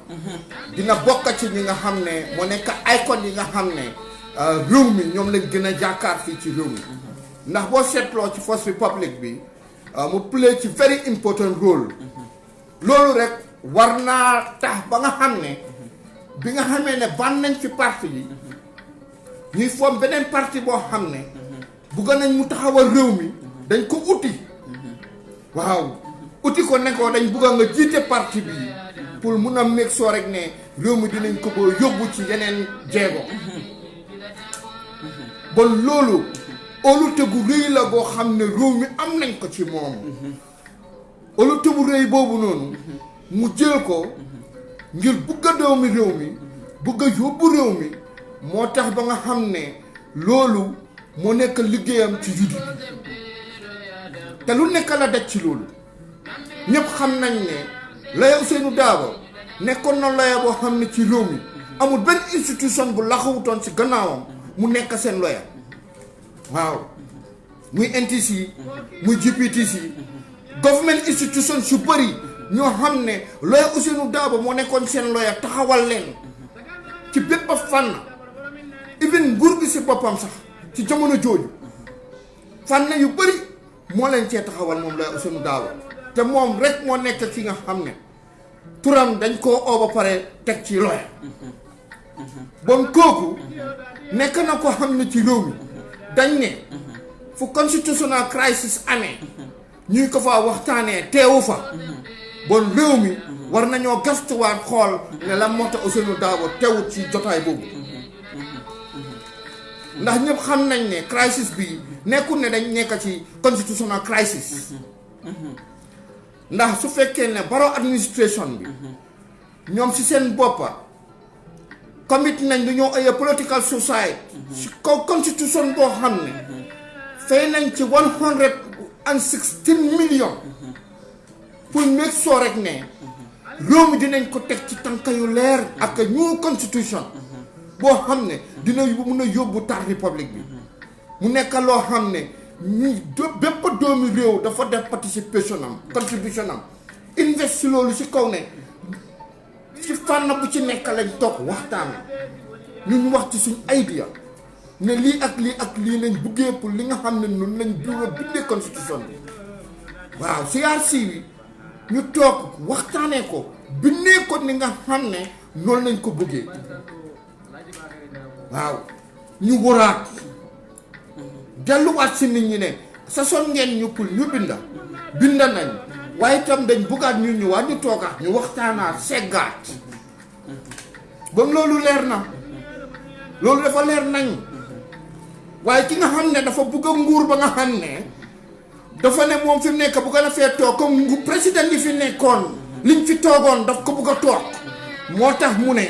dina bokk ci ñi nga xam ne moo nekk icon yi nga xam ne réew mi ñoom lañ gën a jàkkaar fii ci réew mi ndax boo seetloo ci First Republic bi mu play ci very important role loolu rek war naa tax ba nga xam ne bi nga xamee ne ban nañ ci parti yi ñuy form beneen parti boo xam ne bugg nañ mu taxawal réew mi dañ ko uti waaw uti ko ne ko dañ bugg nga jiite parti bi pour mun a make sure rek ne réew mi dinañ ko ba yóbbu ci yeneen jéego bon loolu óolute gu rëy la boo xam ne réew mi am nañ ko ci moom óolute bu rëy boobu noonu mu jël ko ngir bugg a doomi réew mi bugg a yóbbu réew mi moo tax ba nga xam ne loolu moo nekk liggéeyam ci UDP te lu nekk la daj ci loolu ñëpp xam nañ ne lawyer Ousainou Darboe nekkoon na lawyer boo xam ne ci réew mi amul benn institution bu laxawutoon ci gannaawam mu nekk seen lawyer waaw muy NTC muy GPTC government institution su bëri ñoo xam ne lawyer Ousainou Darboe moo nekkoon seen lawyer taxawal leen ci bépp fànn even nguur gi si boppam sax ci jamono jooju fànn yu bëri moo leen cee taxawal moom lawyer Ousainou Darboe te moom rek moo nekk ci nga xam ne turam dañ koo oo ba pare teg ci lawyer bon kooku nekk na ko xam ne ci réew mi dañ ne fu constitutional crisis amee ñuy ko fa waxtaanee teewu fa bon réew mi war nañoo gastuwaat xool ne la moo tax Ousainou Darboe teewut ci jotaay boobu ndax ñëpp xam nañ ne crisis bi nekkul ne dañ nekk ci constitutional crisis ndax su fekkee ne Barrow administration bi ñoom ci seen boppa commit nañ lu ñoo ay political society ci kaw constitution boo xam ne fay nañ ci 116 millions pour make sure rek ne réew mi dinañ ko teg ci tànka yu leer ak new constitution boo xam ne dina mun a yóbbu tar république bi mu nekk loo xam ne ñu bépp doomi réew dafa def participation am contribution am invest si loolu si kaw ne ci fànn bu ci nekk lañ toog waxtaan ñu wax ci suñ idea ne lii ak lii lañ buggee pour li nga xam ne noonu lañ bindee constitution bi waaw CRC bi ñu toog waxtaanee ko bindee ko ni nga xam ne noonu lañ ko buggee waaw ñu waraat delluwaat si nit ñi ne sa son ngeen ñu pour ñu binda nañ waaye itam dañ buggaat ñu ñëwaat ñu toogaat ñu waxtaanaat seggaat ba loolu leer na loolu dafa leer nañ waaye ki nga xam ne dafa bugg a nguur ba nga xam ne dafa ne moom fi mu nekk bugg na fee toog comme ngu président yi fi nekkoon liñ fi toogoon daf ko bugg a toog moo tax mu ne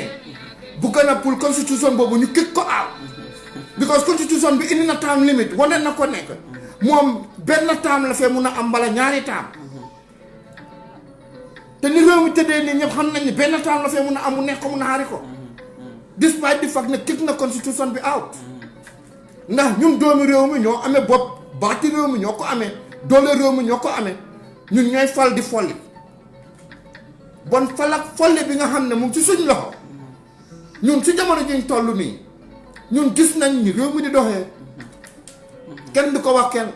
bugg na pour constitution boobu ñu kick ko aw because constitution bi indi na term limit wane na ko nekk moom benn term la fee mun a am mbala ñaari term te ni réew mi tëddee nii ñëpp xam nañ ne benn term la fee mun a am mu nekk ko mun a xaari ko despite the fact ne kick na constitution bi out ndax ñun doomi réew mi ñoo amee bopp baati réew mi ñoo ko amee doole réew mi ñoo ko amee ñun ñooy fal di folli bon fal ak folli bi nga xam ne mu ngi ci suñ loxo ñun ci jamono jiñ toll nii ñun gis nañ ni réew mi di doxee kenn du ko wax kenn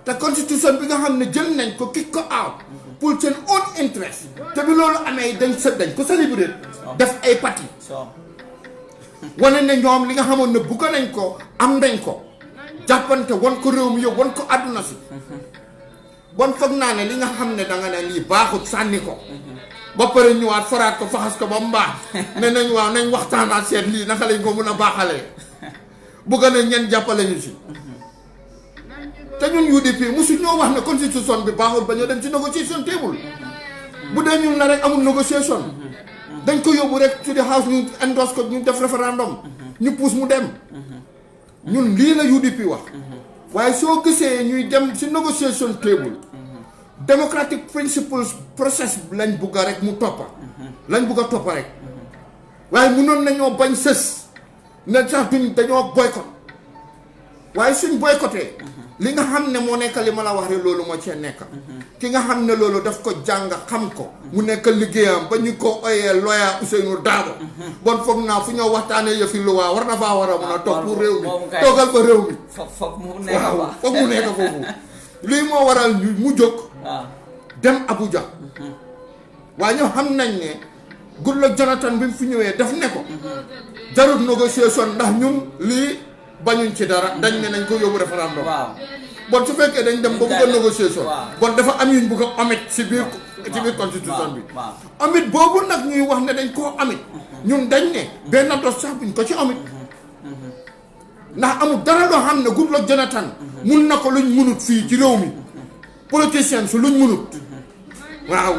te constitution bi nga xam ne jël nañ ko kick ko out pour seen own interest te bi loolu amee dañ ko célébrer def ay parti wane ne ñoom li nga xamoon ne bugg nañ ko am nañ ko jàppante wan ko réew mi yow wan ko àdduna si bon foog naa ne li nga xam ne danga ne lii baaxut sànni ko ba pare ñëwaat faraat ko faxas ko ba mu baax ne nañ waaw nañ waxtaanaat seet lii naka lañ ko mun a baaxalee bugg na ñen jàppale ñu si te ñun UDP musu ñoo wax ne constitution bi baaxul ba ñu dem ci négociation table bu dee ñun la rek amul négociation dañ ko yóbbu rek ci di house ñu endorse ko ñu def référendum ñu pousse mu dem ñun lii la UDP wax waaye soo gisee ñuy dem ci négociation table democratic principles process lañ bugg a rek mu toppa lañ bugg a toppa rek waaye mënoon nañoo bañ sës ne sax duñ dañoo boycott waaye suñ boycotté li nga xam ne moo nekk li ma la wax rek loolu moo cee nekk ki nga xam ne loolu daf ko jàng xam ko mu nekk liggéeyam ba ñu ko oyee lawyer Ousainou Darboe bon foog naa fu ñoo waxtaanee yëfi luwaa war na faa war a mun a toog pour réew mi toogal fa réew mi foog mu nekk waaw foog mu nekk foofu lii moo waral mu jóg dem Abuja waaye ñoo xam nañ ne Goodluck Jonathan bi mu fi ñëwee daf ne ko jarut négociation ndax ñun lii bañuñ ci dara dañ ne nañ ko yóbbu référendum bon su fekkee dañ dem ba bëgg a négociation bon dafa am yuñ bëgg a omit si biir constitution bi omit boobu nag ñuy wax ne dañ koo omit ñun dañ ne benn dos sax buñ ko ci omit ndax amul dara loo xam ne Goodluck Jonathan mun na ko luñ munut fii ci réew mi politicien su luñ munut waaw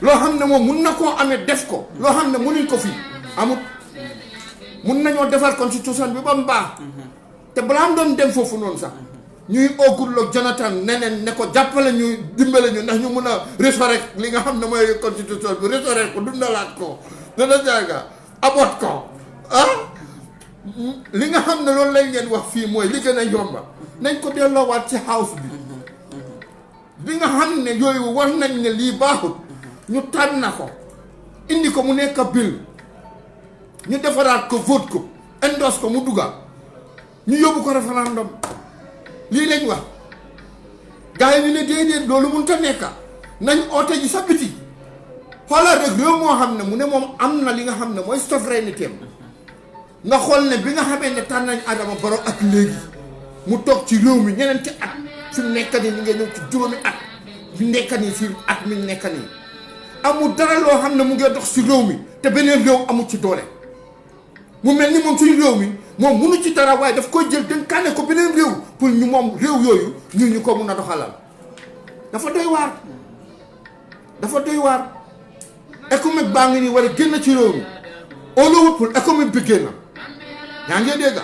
loo xam ne moom mun na koo amee def ko loo xam ne munuñ ko fii amut mun nañoo defar constitution bi ba mu baax te balaa am doon dem foofu noonu sax ñuy oo Goodluck Jonathan neneen ne ko jàppale ñu dimbale ñu ndax ñu mun a restaurer li nga xam ne mooy constitution bi restaurer ko dundalaat ko dana jaaga abot ko li nga xam ne loolu lañ leen wax fii mooy li gën a yomba nañ ko delloowaat ci house bi nga xam ne yooyu war nañ ne lii baaxut ñu tànn na ko indi ko mu nekk bill ñu defaraat ko vote ko endorse ko mu dugga ñu yóbbu ko référendum lii lañ wax gars yi ñu ne déedéet loolu mënut a nekka nañ oote ji sa biti xoolal rek réew moo xam ne mu ne moom am na li nga xam ne mooy souveraineté nga xool ne bi nga xamee ne tànn nañ Adama Barrow ak léegi mu toog ci réew mi ñeneenti at fi mu nekk nii ñu ngi ñëw ci juróomi at fi mu nekk nii si at mi nekk nii amul dara loo xam ne mu ngi dox si réew mi te beneen réew amul ci doole mu mel ni moom suñu réew mi moom munu ci dara waaye daf koy jël dénkaane ko beneen réew pour ñu moom réew yooyu ñu ko mun a doxalal dafa doy waar dafa doy waar économique baa ngi nii war a génn ci réew mi au pour économique bi génn yaa ngi dégg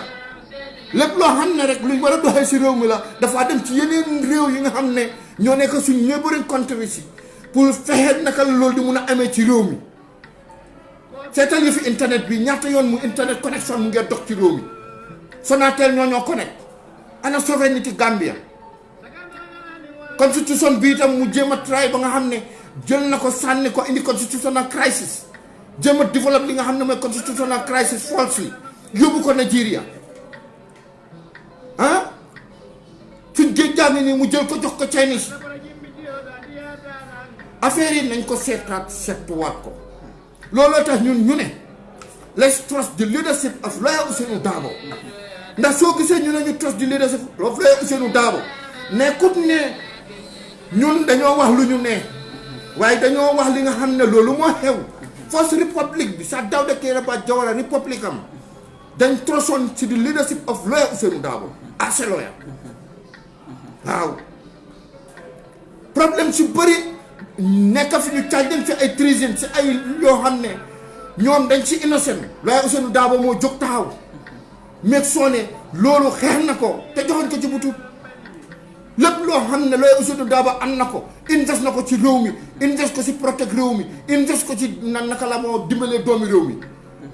lépp loo xam ne rek luñ war a doxee si réew mi la dafa dem ci yeneen réew yi nga xam ne ñoo nekk suñ neighboring countries yi pour fexe naka la loolu di mun a amee ci réew mi seetal ñu fi internet bi ñaata yoon mu internet connexion mu ngeen dox ci réew mi Sonatel ñoo connect ana souveraineté Gambia constitution bi itam mu jéem a try ba nga xam ne jël na ko sànni ko indi constitutional crisis jéem a développe li nga xam ne mooy constitutional crisis falsely yóbbu ko Nigeria suñ géej jaa ngi nii mu jël ko jox ko Chinese affaire yi nañ ko seetuwaat ko looloo tax ñun ñu ne let's trust the leadership of Lawyer Ousainou Darboe ndax soo gisee ñu ne ñu trust the leadership of Lawyer Ousainou Darboe nekkut ne ñun dañoo wax lu ñu ne waaye dañoo wax li nga xam ne loolu moo xew first republic bi sax Dawda Kairaba Jawara republic am dañ trosoon ci the leadership of Lawyer Ousainou Darboe as a lawyer waaw problème su bëri nekk fi ñu caaj dañ fi ay treason si ay yoo xam ne ñoom dañ ci innocent Lawyer Ousainou Darboe moo jóg taxaw meeg soo ne loolu xeex na ko te joxoñ ko ci butut lépp loo xam ne Lawyer Ousainou Darboe am na ko invest na ko ci réew mi invest ko ci protect réew mi invest ko ci naka la moo dimbalee doomi réew mi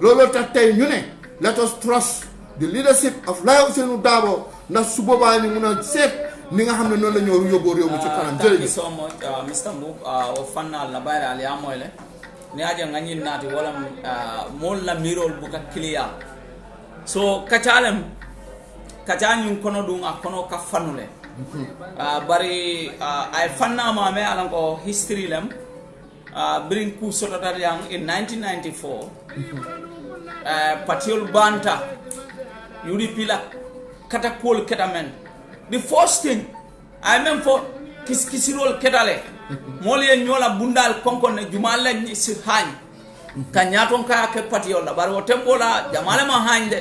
looloo tax tey ñu ne let us trust the leadership of Lawyer Ousainou Darboe ndax su boobaa ni mun a seet ni nga xam ne noonu la ñoo yóbboo réew mi ci kanam. Thank you so much Mr. Mboup o fannal na bayre al ya moyle ni aja ngani nati wala mol la mirol buka clear so kacalem kacanyun kono dum a kono ka fanule bari ay fanna ma me alan ko history lem bring ku sotata yang in 1994 patiol banta yuri pila kata kol ketamen the first thing I mean for kiskisirol ketale mol yen nyola bundal konkon ne jumala ni si hañ kanyaton ka ke patio la baro tembola jamale ma hañde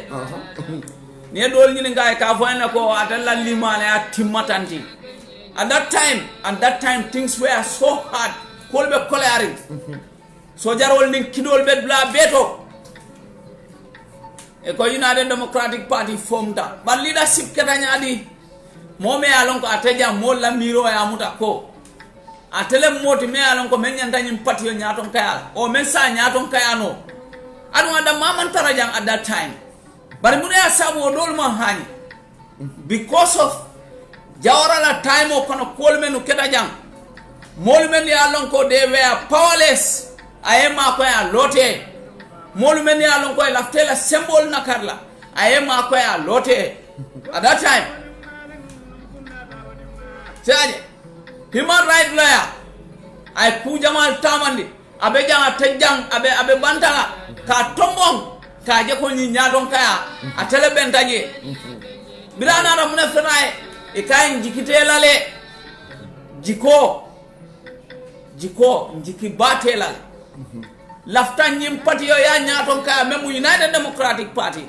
ne dol ni ngay ka fayna ko atalla limane atimatanti at that time things were so hard kolbe kolari so jarol ni kidol be bla beto e ko United Democratic Party formta but leadership ketanyadi mo me alon ko ateja mo la miro ya muta ko atele moti me alon ko men nyanta nyim patio nyaton kaya o men sa nyaton kaya no adu ada maman tarajang at that time bari mun ya sabo dol ma hani because of jawara la time o kono kol menu ketajang mol men ya alon ko they were powerless ayema ko ya lote mol men ya alon ko la tela symbol nakarla ayema ko ya lote at that time Saje human right lawyer ay ku jamal tamandi abe janga tejang abe bantala ka tombong ka je ko ni nyadon kaya atele bentaje bilana ra mun fenae e kayen jikitelale jiko jiki batelale lafta nyim parti yo ya nyaton ka même United Democratic Party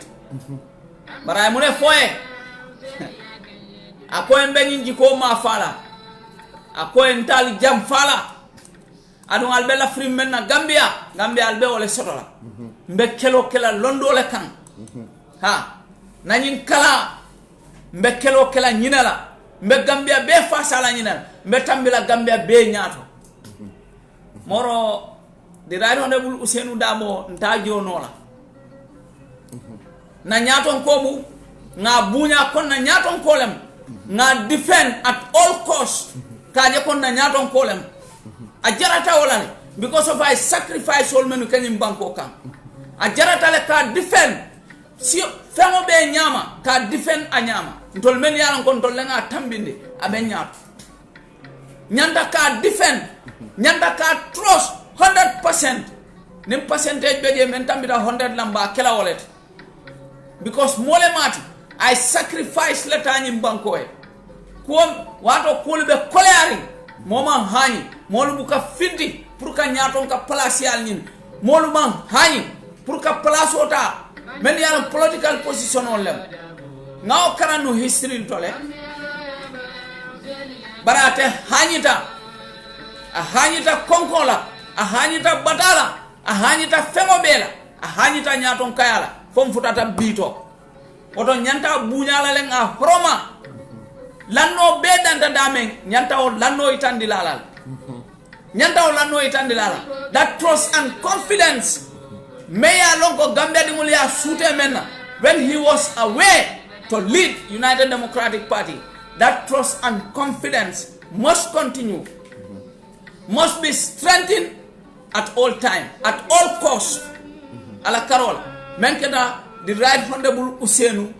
bara mu ne foye akoy mbenyi jiko ma fala akoy ntal jam fala adun albe la frim menna Gambia albe wala sotola mbe kela londo le kan ha nanyin kala mbe kela nyinala mbe Gambia be fasala nyinala mbe tambila Gambia be nyato moro the right honorable Ousainou Darboe nta jonola na nyaton kobu nga bunya kon na nyaton kolem nga defend at all cost kaje kon na nyaton kolem a jarata wala because of I sacrifice all menu kanyim banko kan a jarata le ka defend si famo be nyama ka defend a nyama ntol men yalan kon tol nga tambinde abe nyato nyanda ka defend nyanda ka trust 100% nim percentage be je men tambita 100 lamba kela wallet because mole mati I sacrifice letani banko e kom wato kulbe koleari moma hani molu buka findi pour ka nyaton ka place yal nin molu man hani pour ka place ota men yal political position on lem ngaw karanu history tole barate hanyita a hanyita konkola a hanyita batala a hanyita femobela a hanyita nyaton kayala fom futata bito oto nyanta bunyala len a horoma lanno bedanta damen nyanta o lanno itandilala nyanta o lanno itandilala that trust and confidence meya lonko Gambia dingul ya sute menna when he was away to lead United Democratic Party. That trust and confidence must continue, must be strengthened at all time, at all costs. Ala Carol, menkeda the right honorable Ousainou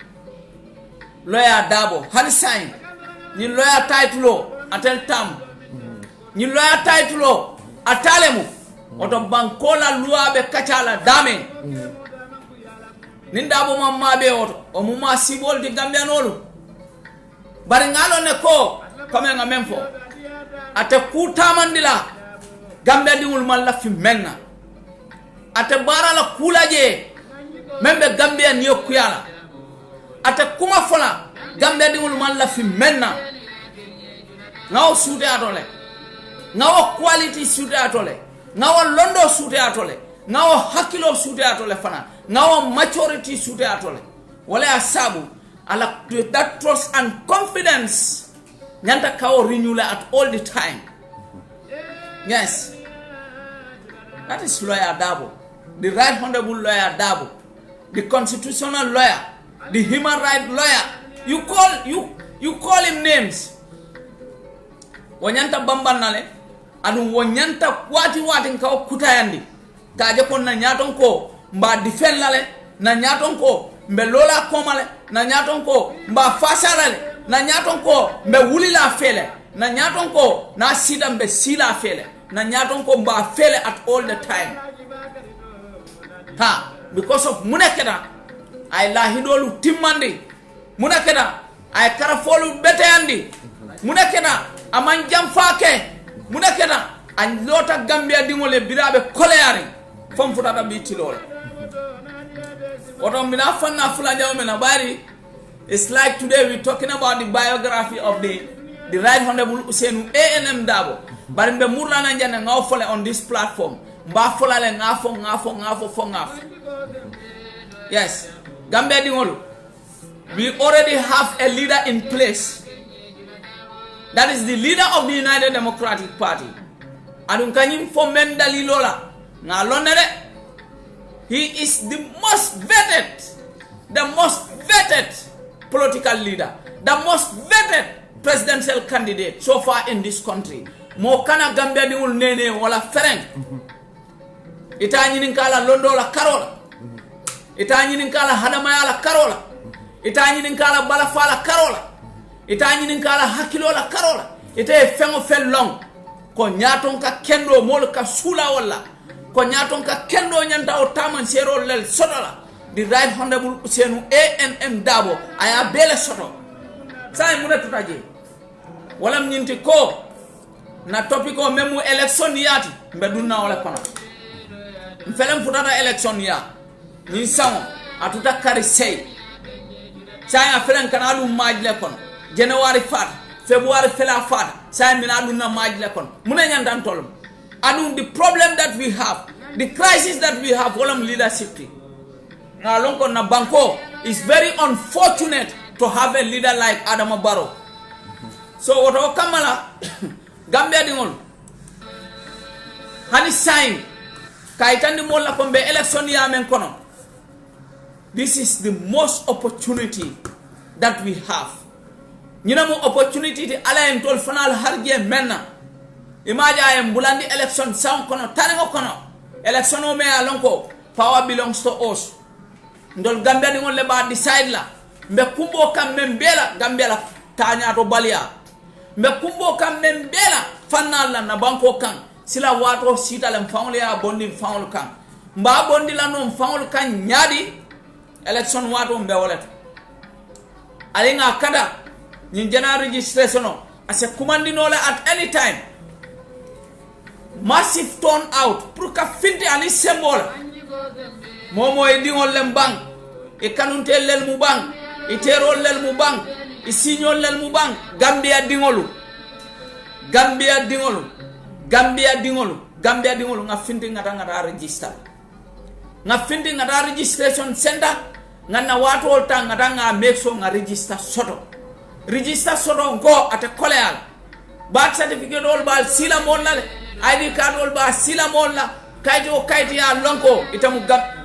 lawyer Darboe had signed ni lawyer title atel tam ni lawyer title atalemu oto bankola loi be kachala dame ni Darboe mamma be oto o muma sibol di Gambia nolu bari ngalo ne ko comme nga même fo ate kutamandila Gambia dingul malla fi menna ate barala kulaje membe Gambia niyo kuyala ate kuma fola Gambia dingul malla fi menna ngaw suute atole ngaw quality suute atole ngaw londo suute atole ngaw hakilo suute atole fana ngaw maturity suute atole wala asabu ala that trust and confidence nyanta kawo renew at all the time. Yes, that is lawyer Darboe, the right honorable lawyer Darboe, the constitutional lawyer, the human rights lawyer. You call him names. Wanyanta bambanale adu wanyanta wati nkaw kutayandi kaje kon na nyaton ko mba defend lale na nyaton ko mbe lola komale na nyaton ko mba fasalale na nyaton ko mbe wulila fele na nyaton ko na sida mbe sila fele na nyaton ko mba fele at all the time ha because of munekeda ay lahidolu timmandi munekeda ay karafolu beteyandi munekeda aman jam fake munekeda an lota Gambia dingole birabe koleari fam futata biti lol oto mina fanna fula jawmena bari. It's like today we're talking about the biography of the right honorable Ousainou A&M Darboe bari mbe murlana njane ngaw fole on this platform mba folale ngafo. Yes, Gambia dingolu, we already have a leader in place. That is the leader of the United Democratic Party. Adun kanyim fo men dalilola nga lonere. He is the most vetted political leader, the most vetted presidential candidate so far in this country. Mo kana Gambia dingul nene wala fereng. Ita nyinin kala londo la karola. Ita nyinin kala hadamaya la karola. Ita nyinin kala balafa la karola. Ita nyinin kala hakilo la karola. Ita fengo fel long. Ko nyaton ka kendo mol ka sula wala. Ko nyaton ka kendo nyanta o taman sero lel sodola. The right honorable Ousainou A&M Darboe aya bele soto sai muna tutaje wala mnyinti ko na topiko memu election yati mbeduna wala kono mfelem futata election ya ni sango atuta kari sey sai afren kanalu majle kono January fat February fela fat sai minadu na majle kono muna nyandan tolum adu the problem that we have the crisis that we have wala leadership na lonko na banko is very unfortunate to have a leader like Adama Barrow. So what kamala Gambia dingol hani sign kaitandi molla kombe election ya men kono. This is the most opportunity that we have. Nyina mo opportunity ti ala en tol fanal harje menna. Imaja en bulandi election sound kono taringo kono. Election o me alonko power belongs to us. Ndol Gambia dingol le ba decide la. Mbe kumbo kam membela Gambia la tanya to balia. Mbe kumbo kam membela fanal la na banko kan sila wato sita le mfangole ya bondi mfangol kan mba bondi la no mfangol kan nyadi election wato mbe wolet alinga kada nyi jana registration no ase commandino la at any time massive turn out pour ka finde ani symbole momo e dingol lem bang e kanunte lel mu bang e terol lel mu bang e signol lel mu bang Gambia dingolu nga findi ngata register nga findi ngata registration center nga na watu ta ngata nga make sure nga register soto go ate koleal birth certificate ol bal sila molla ID card ol ba sila molla kaiti ya lonko itamu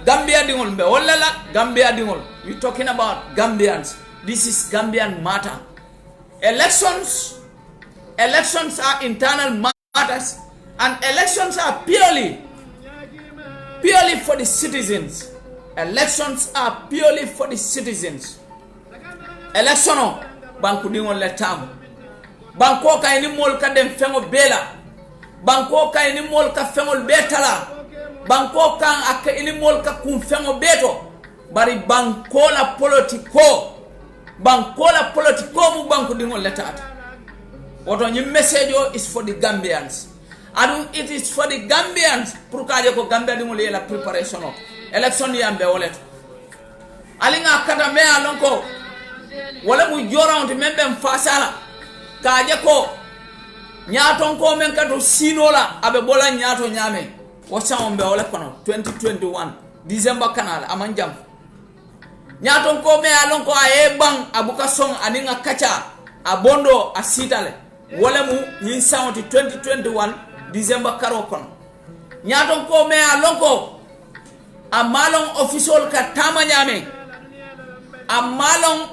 Gambia dingol mbe wala la Gambia dingol we talking about Gambians. This is Gambian matter. Elections are internal matters, and elections are purely for the citizens. Elections are purely for the citizens. Electiono banku dingol letam. Banko ka ini mol ka dem fengo bela. Banko ka ini mol ka fengol betala. Banko kan aka ini mol ka kun fengo beto. Bari banko la politiko mu banku dingol letata. What on your message is for the Gambians. And it is for the Gambians. Purkaje ko Gambia dingol la preparation of election yambe wolet. Alinga kata me alonko wala mu jorawnt membe mfasala kaje ko nyaton ko men kato sinola abe bola nyato nyame wasa ombe wala kono 2021 December kanal amanjam nyaton ko me alonko aye bang abuka song aninga kacha abondo asitale wala mu nyin sound 2021 December karo kono nyaton ko me alonko amalong official ka tama nyame amalong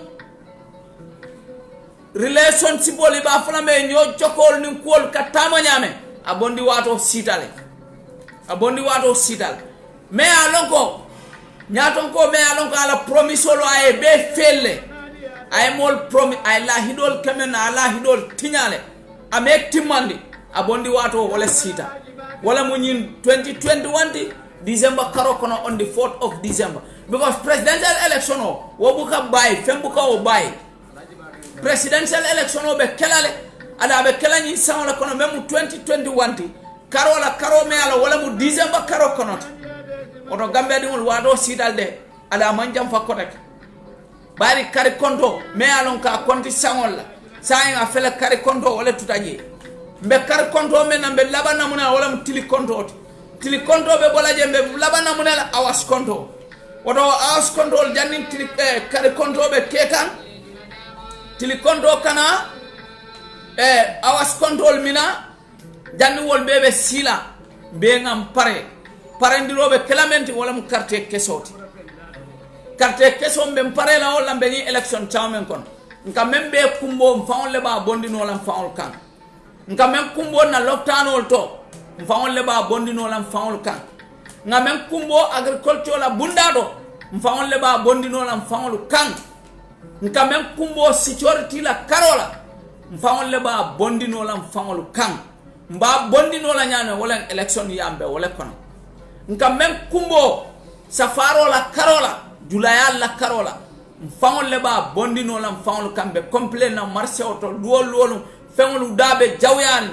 relationship oli ba fana me nyo jokol ni kol ka tama nyame abondi wato sitale me alonko nyaton ko me alonko ala promisolo ay be felle ay mol promi ay la hidol kamen ala hidol tinyale ame timandi abondi wato wala sita wala munyin 2021 December karo kono on the 4th of December because presidential election wo buka bay fembuka o bay presidential election be kelale ala be kelani sawla kono memu 2021 karo me ala wala mu December karo kono oto Gambia dingol wado sital de ala manjam fa kotek bari kari konto me alon ka konti sangol la sai nga fele kari konto wala tutaje mbe kari konto me nambe labana muna wala mu tili konto be bolaje mbe labana muna la awas konto oto awas konto janni tili kari konto be kekan tili konto kana awas konto mina janni wol bebe sila be ngam parendirobe kelamenti wala mu carte kesoti carte keso mbe pare la wala mbe ni election chairman kon nka membe kumbo mfaon le ba bondi no lam faol kan nka mem kumbo na lockdown to mfaon le ba bondi no lam faol kan nga mem kumbo agriculture la bundado mfaon le ba bondi no lam faol kan nka mem kumbo security la karola mfaon le ba bondi no lam faol kan mba bondi no la nyane wala election yambe wala kono nka mem kumbo safaro la karola julaya la karola fangol le ba bondino lam fangol kambe complain na marché auto luolu fengolu dabe jawyan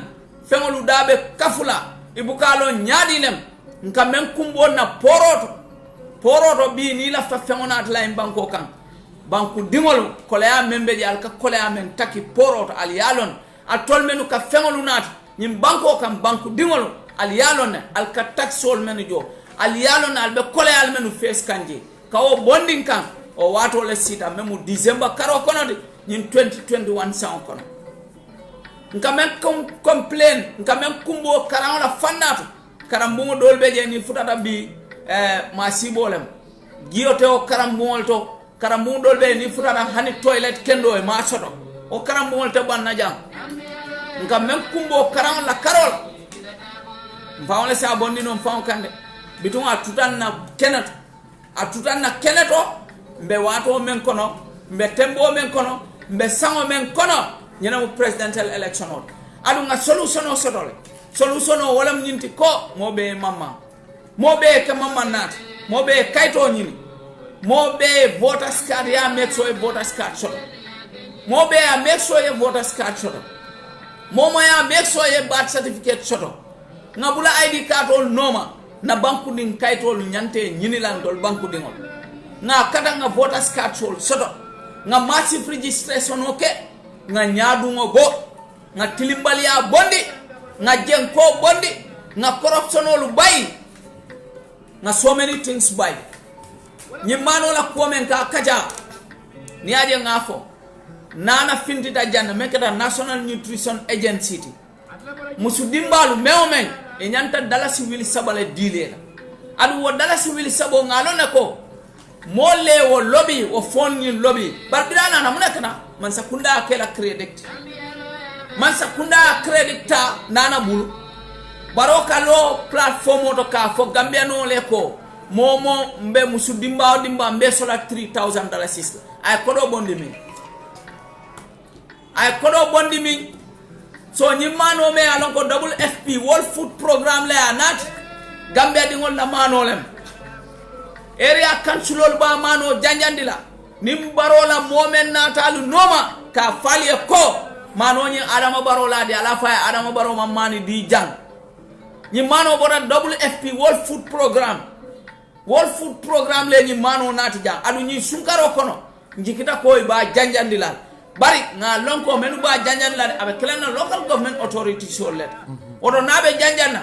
fengolu dabe kafula ibukalo nyaadilem nka men kumbo na poroto bi ni la fa fengona la banko kan banku dingol kolaya membe di alka kolaya men taki poroto al yalon atol menu ka fengolu nat nyim banko kan banku dingol al yalon alka taxol menu jo al yalon albe kolaya al menu face kanje kawo bonding kan o wato le sita memu December karo kono de nyin 2021 sound kono nka men complain nka men kumbo karan la fannato karam bungo dolbe je ni futata bi masibolem giyote o karam bungol to karam bungo dolbe ni futata hani toilet kendo e ma soto o karam bungol te banna jam nka men kumbo karan la karol mfawle sa bondino mfaw kande bitunga tutanna keneto mbe wato men kono mbe tembo men kono mbe sango men kono nyina presidential election o adu nga solution o sotole solution o wala nyinti ko mobe mama mobe ka mama nat mobe kaito nyini mobe voters card ya make sure voters card shot mobe ya make sure voters card shot momo ya make sure birth certificate shot ngabula ID card ol noma na banku din kaito nyante nyini lan dol banku dingol nga kata nga voters card shot nga massive registration oke nga nyaadungo go nga tilimbali ya bondi nga jenko bondi nga corruption olu bay nga so many things bay nyimano la komen ka kaja ni aje ngafo nana fintita janna mekata National Nutrition Agency musu dimbalu mewmen e nyanta dalasi wili sabale dilela adu wo dalasi wili sabo ngalona ko mole wo lobby wo fonni lobby barbidana na munakana man sakunda akela credit man sakunda credit ta nana bulu baroka lo platform to ka fo Gambia no le ko momo mbe musu dimba mbe sola $3,000 ay kodo bondi mi so nyimano me alon ko WFP World Food Program le anat Gambia dingol na manolem area councilol ba mano janjandila nim barola momen natalu noma ka falie ko mano nyi adama barola di ala fa adama baro mamani di jang nyi mano bora WFP World Food Program le nyi mano nati jang adu nyi sunkaro kono njikita koy ba janjandila bari nga lonko menu ba janjandila abe kelana local government authority so let odo nabe janjanna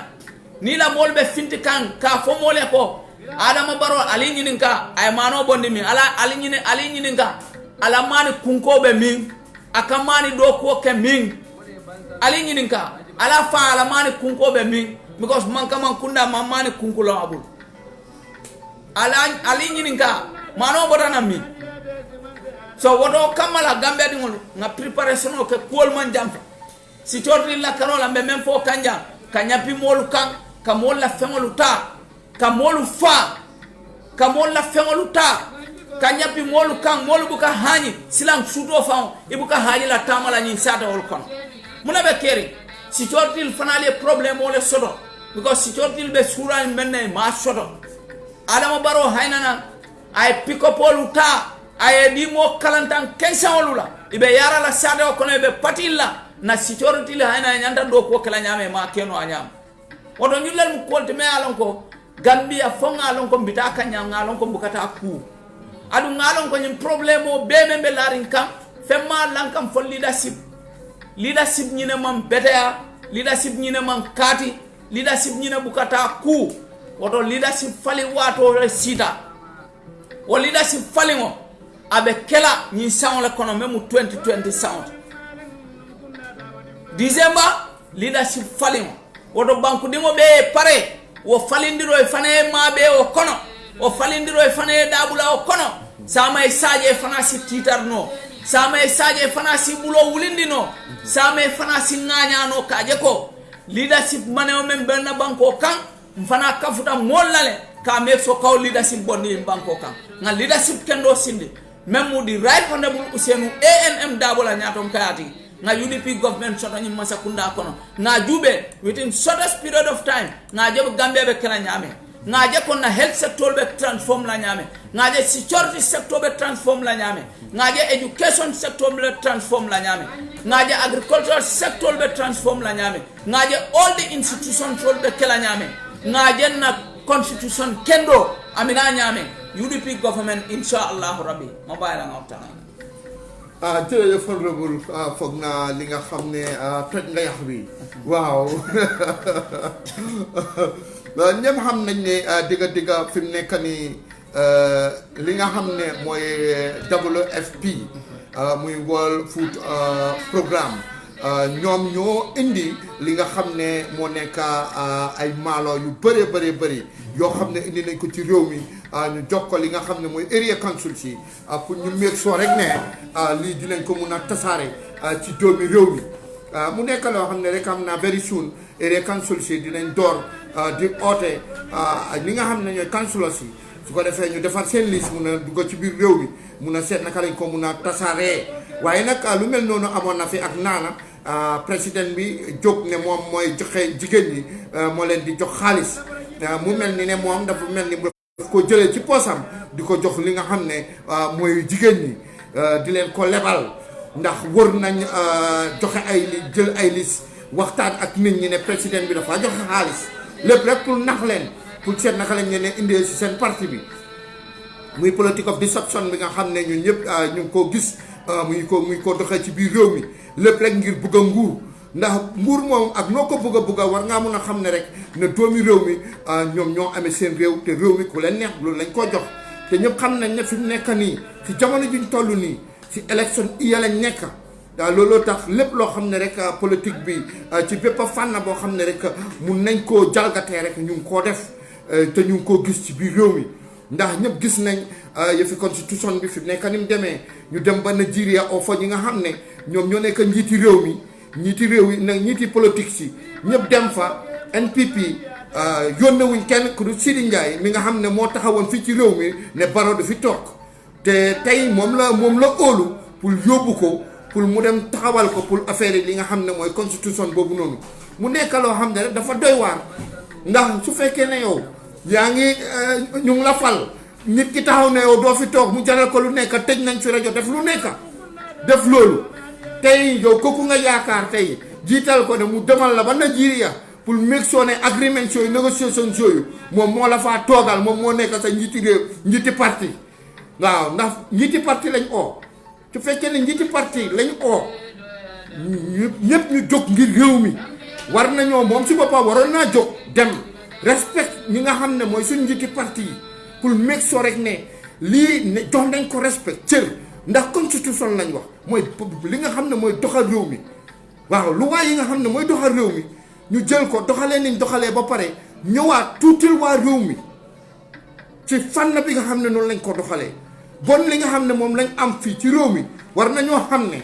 ni la molbe finti kan ka fo mole ko adama baro ali nyininka ay mano bondi mi ala ali nyininka ala mani kunkobe min akamani do ko ke min ali nyininka ala fa ala mani kunkobe min because man kunda mamani kunkulo abul ala ali nyininka mano bodana mi so wodo kamala Gambia dingol nga preparation o ke kol man jamfa si torri la karola be men fo kanja kanyapi molu kan kamol la fengolu ta kamolu fa kamol la fengolu ta kanyapi molu kan molu buka hani silang sudo fa ibuka hani la tamala nyi sata wol kon muna be keri si tortil fanale problem ole sodo because si tortil be sura menne ma sodo adama baro haynana ay pick up olu ta ay di mo kalantan kensa wolula ibe yara la sata kono be patilla na si tortil hayna nyanda do ko kala nyame ma keno anyam wodo nyulal mu kolte me alon ko Gambia fonga alon ko bitaka nyanga alon ko bukata ku adu ngalon ko nyim problemo be membe larin kam femma lankam fo leadership nyine mam betea leadership nyine mam kati leadership nyine bukata ku wodo leadership fali wato sita o leadership fali ngo abe kela nyi sound la kono memu 2020 sound December leadership fali ngo wodo banku dimo be pare wo falindiro e fane mabe o kono o falindiro e fane dabula o kono sama e saje fana si titarno sama e saje fana si bulo wulindino sama e fana si nganya no kaje ko leadership mane o men benna banko kan mfana kafuta mollale ka me so kaw leadership bonni banko kan nga leadership kendo sindi memu di right honorable Ousainou ANM dabula nyatom kayati nga UDP government soto nyi masakunda kono nga jube within shortest period of time nga jobe Gambia be kala nyame ngaje ko na health sector be transform la nyame ngaje security sector be transform la nyame ngaje education sector be transform la nyame ngaje agricultural sector be transform la nyame ngaje all the institutions be kala nyame ngaje na constitution kendo amina nyame UDP government inshallah rabbi mobile ngawta jërëjëf honorable foog naa li nga xam ne toj nga yax bi waaw ñëpp xam nañ ne digga fi mu nekk nii li nga xam ne mooy WFP muy World Food Programme ñoom ñoo indi li nga xam ne moo nekk ay maalo yu bëri yoo xam ne indi nañ ko ci réew mi ñu jox ko li nga xam ne mooy area council si pour ñu make sure rek ne lii dinañ ko mun a tasaare ci doomi réew mi mu nekk loo xam ne rek am na very soon area council si dinañ door di oote li nga xam ne ñooy councilor si su ko defee ñu defar seen liste mun a dugg ci biir réew mi mun a seet naka lañ ko mun a tasaaree waaye nag lu mel noonu amoon na fi ak naana président bi jóg ne moom mooy joxe jigéen ñi moo leen di jox xaalis mu mel ni ne moom dafa mel ni daf ko jëlee ci poosam di ko jox li nga xam ne mooy jigéen ñi di leen ko lebal ndax wër nañ joxe ay jël ay liste waxtaan ak nit ñi ne président bi dafa joxe xaalis lépp rek pour nax leen pour seet naka lañ leen indee si seen parti bi muy politique of deception bi nga xam ne ñun ñëpp ñu ngi koo gis muy ko doxee ci biir réew mi lépp rek ngir bëgg a nguur ndax nguur moom ak noo ko bëgg a war ngaa mun a xam ne rek ne doomi réew mi ñoom ñoo amee seen réew te réew mi ku leen neex loolu lañ koo jox te ñëpp xam nañ ne fi mu nekk nii ci jamono juñ toll nii ci élection iya lañ nekk looloo tax lépp loo xam ne rek politique bi ci bépp fànn boo xam ne rek mun nañ koo jalgatee rek ñu ngi koo def te ñu ngi koo gis ci biir réew mi ndax ñëpp gis nañ yëfi constitution bi fi mu nekk ni mu demee ñu dem ba Nigeria oo fa ñi nga xam ne ñoom ñoo nekk njiiti réew mi ñiiti réew yi nag ñiiti politique si ñëpp dem fa NPP yónnewuñ kenn ku dul Sidi Ndiaye mi nga xam ne moo taxawoon fii ci réew mi ne Barrow du fi toog te tey moom la óolu pour yóbbu ko pour mu dem taxawal ko pour affaire yi li nga xam ne mooy constitution boobu noonu mu nekk loo xam ne rek dafa doy waar ndax su fekkee ne yow yaa ngi ñu ngi la fal nit ki taxaw ne yow doo fi toog mu jaral ko lu nekk tëj nañ fi rajo def lu nekk def loolu tey yow kooku nga yaakaar tey jiital ko ne mu demal la ba Nigeria pour make sure ne agreement yooyu négociations yooyu moom moo la faa toogal moom moo nekk sa njiiti réew njiiti parti waaw ndax njiiti parti lañ oo su fekkee ne njiiti parti lañ oo ñëpp ñu jóg ngir réew mi war nañoo moom si boppam waroon naa jóg dem respect ñi nga xam ne mooy suñ njiiti parti yi pour make sure rek ne lii ne jox nañ ko respect cër ndax constitution lañ wax mooy li nga xam ne mooy doxal réew mi waaw loi yi nga xam ne mooy doxal réew mi ñu jël ko doxalee niñ doxalee ba pare ñëwaat tuutil waa réew mi ci fànn bi nga xam ne noonu lañ ko doxalee bon li nga xam ne moom lañ am fii ci réew mi war nañoo xam ne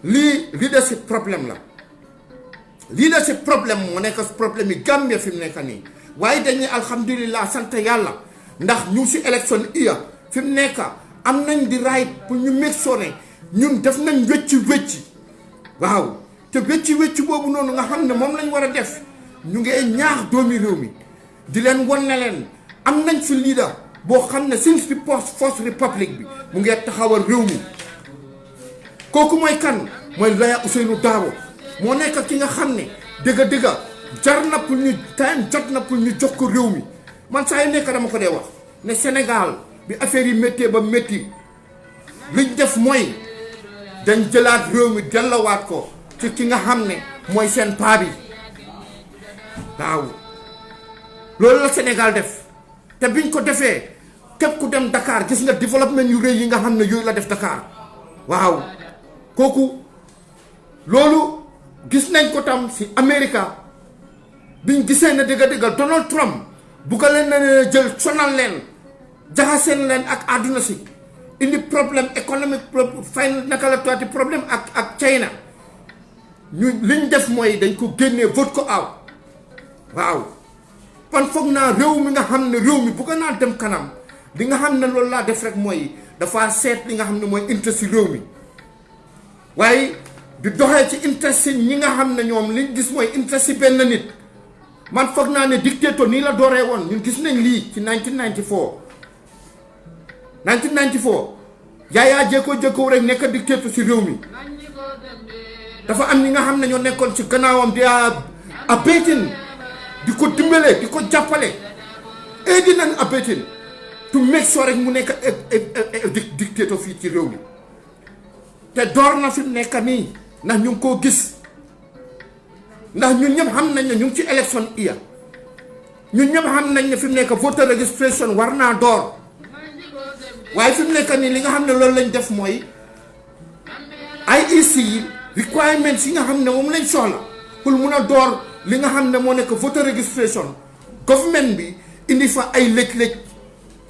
lii leadership problème la leadership problème moo nekk problème yi Gambia fi mu nekk nii waaye dañuy alhamdulilah sant yàlla ndax ñu si élection iya fi mu nekk am nañ di right pour ñu make sure ne ñun def nañ wécci waaw te wécci boobu noonu nga xam ne moom lañ war a def ñu ngi ñaax doomi réew mi di leen wan ne leen am nañ fi leader boo xam ne since the first republic bi mu ngi taxawal réew mi kooku mooy kan mooy Lawyer Ousainou Darboe moo nekk ki nga xam ne dëgga jar na pour ñu time jot na pour ñu jox ko réew mi man saa yu nekk dama ko dee wax ne Sénégal bi affaire yi méttee ba métti liñ def mooy dañ jëlaat réew mi dellawaat ko ci ki nga xam ne mooy seen paa bi waaw loolu la Sénégal def te biñ ko defee képp ku dem Dakar gis nga développement yu rëy yi nga xam ne yooyu la def Dakar waaw kooku loolu gis nañ ko tam si Amérique biñ gisee ne dëgga Donald Trump bugga leen na jël sonal leen jaxaseen leen ak àdduna si indi problème économique fay naka la tuuti problème ak China ñu liñ def mooy dañ ko génnee vote ko aw waaw pan foog naa réew mi nga xam ne réew mi bugga naa dem kanam li nga xam ne loolu laa def rek mooy dafa seet li nga xam ne mooy interest si réew mi waaye di doxee ci interest si ñi nga xam ne ñoom liñ gis mooy interest si benn nit man foog naa ne dictateur nii la dooree woon ñun gis nañ lii ci 1994 Yaya jékko rek nekk dictateur si réew mi dafa am ñi nga xam ne ñoo nekkoon ci gannaawam di abating di ko dimbale di ko jàppale aiding and abetting to make sure rek mu nekk dictateur fii ci réew mi te door na fi mu nekk nii ndax ñu ngi koo gis ndax ñun ñëpp xam nañ ne ñu ngi ci élection iya ñun ñëpp xam nañ ne fi mu nekk voter registration war naa door waaye fi mu nekk nii li nga xam ne loolu lañ def mooy IEC requirements yi nga xam ne moom lañ soxla pour mun a door li nga xam ne moo nekk voter registration government bi indi fa ay lëj-lëj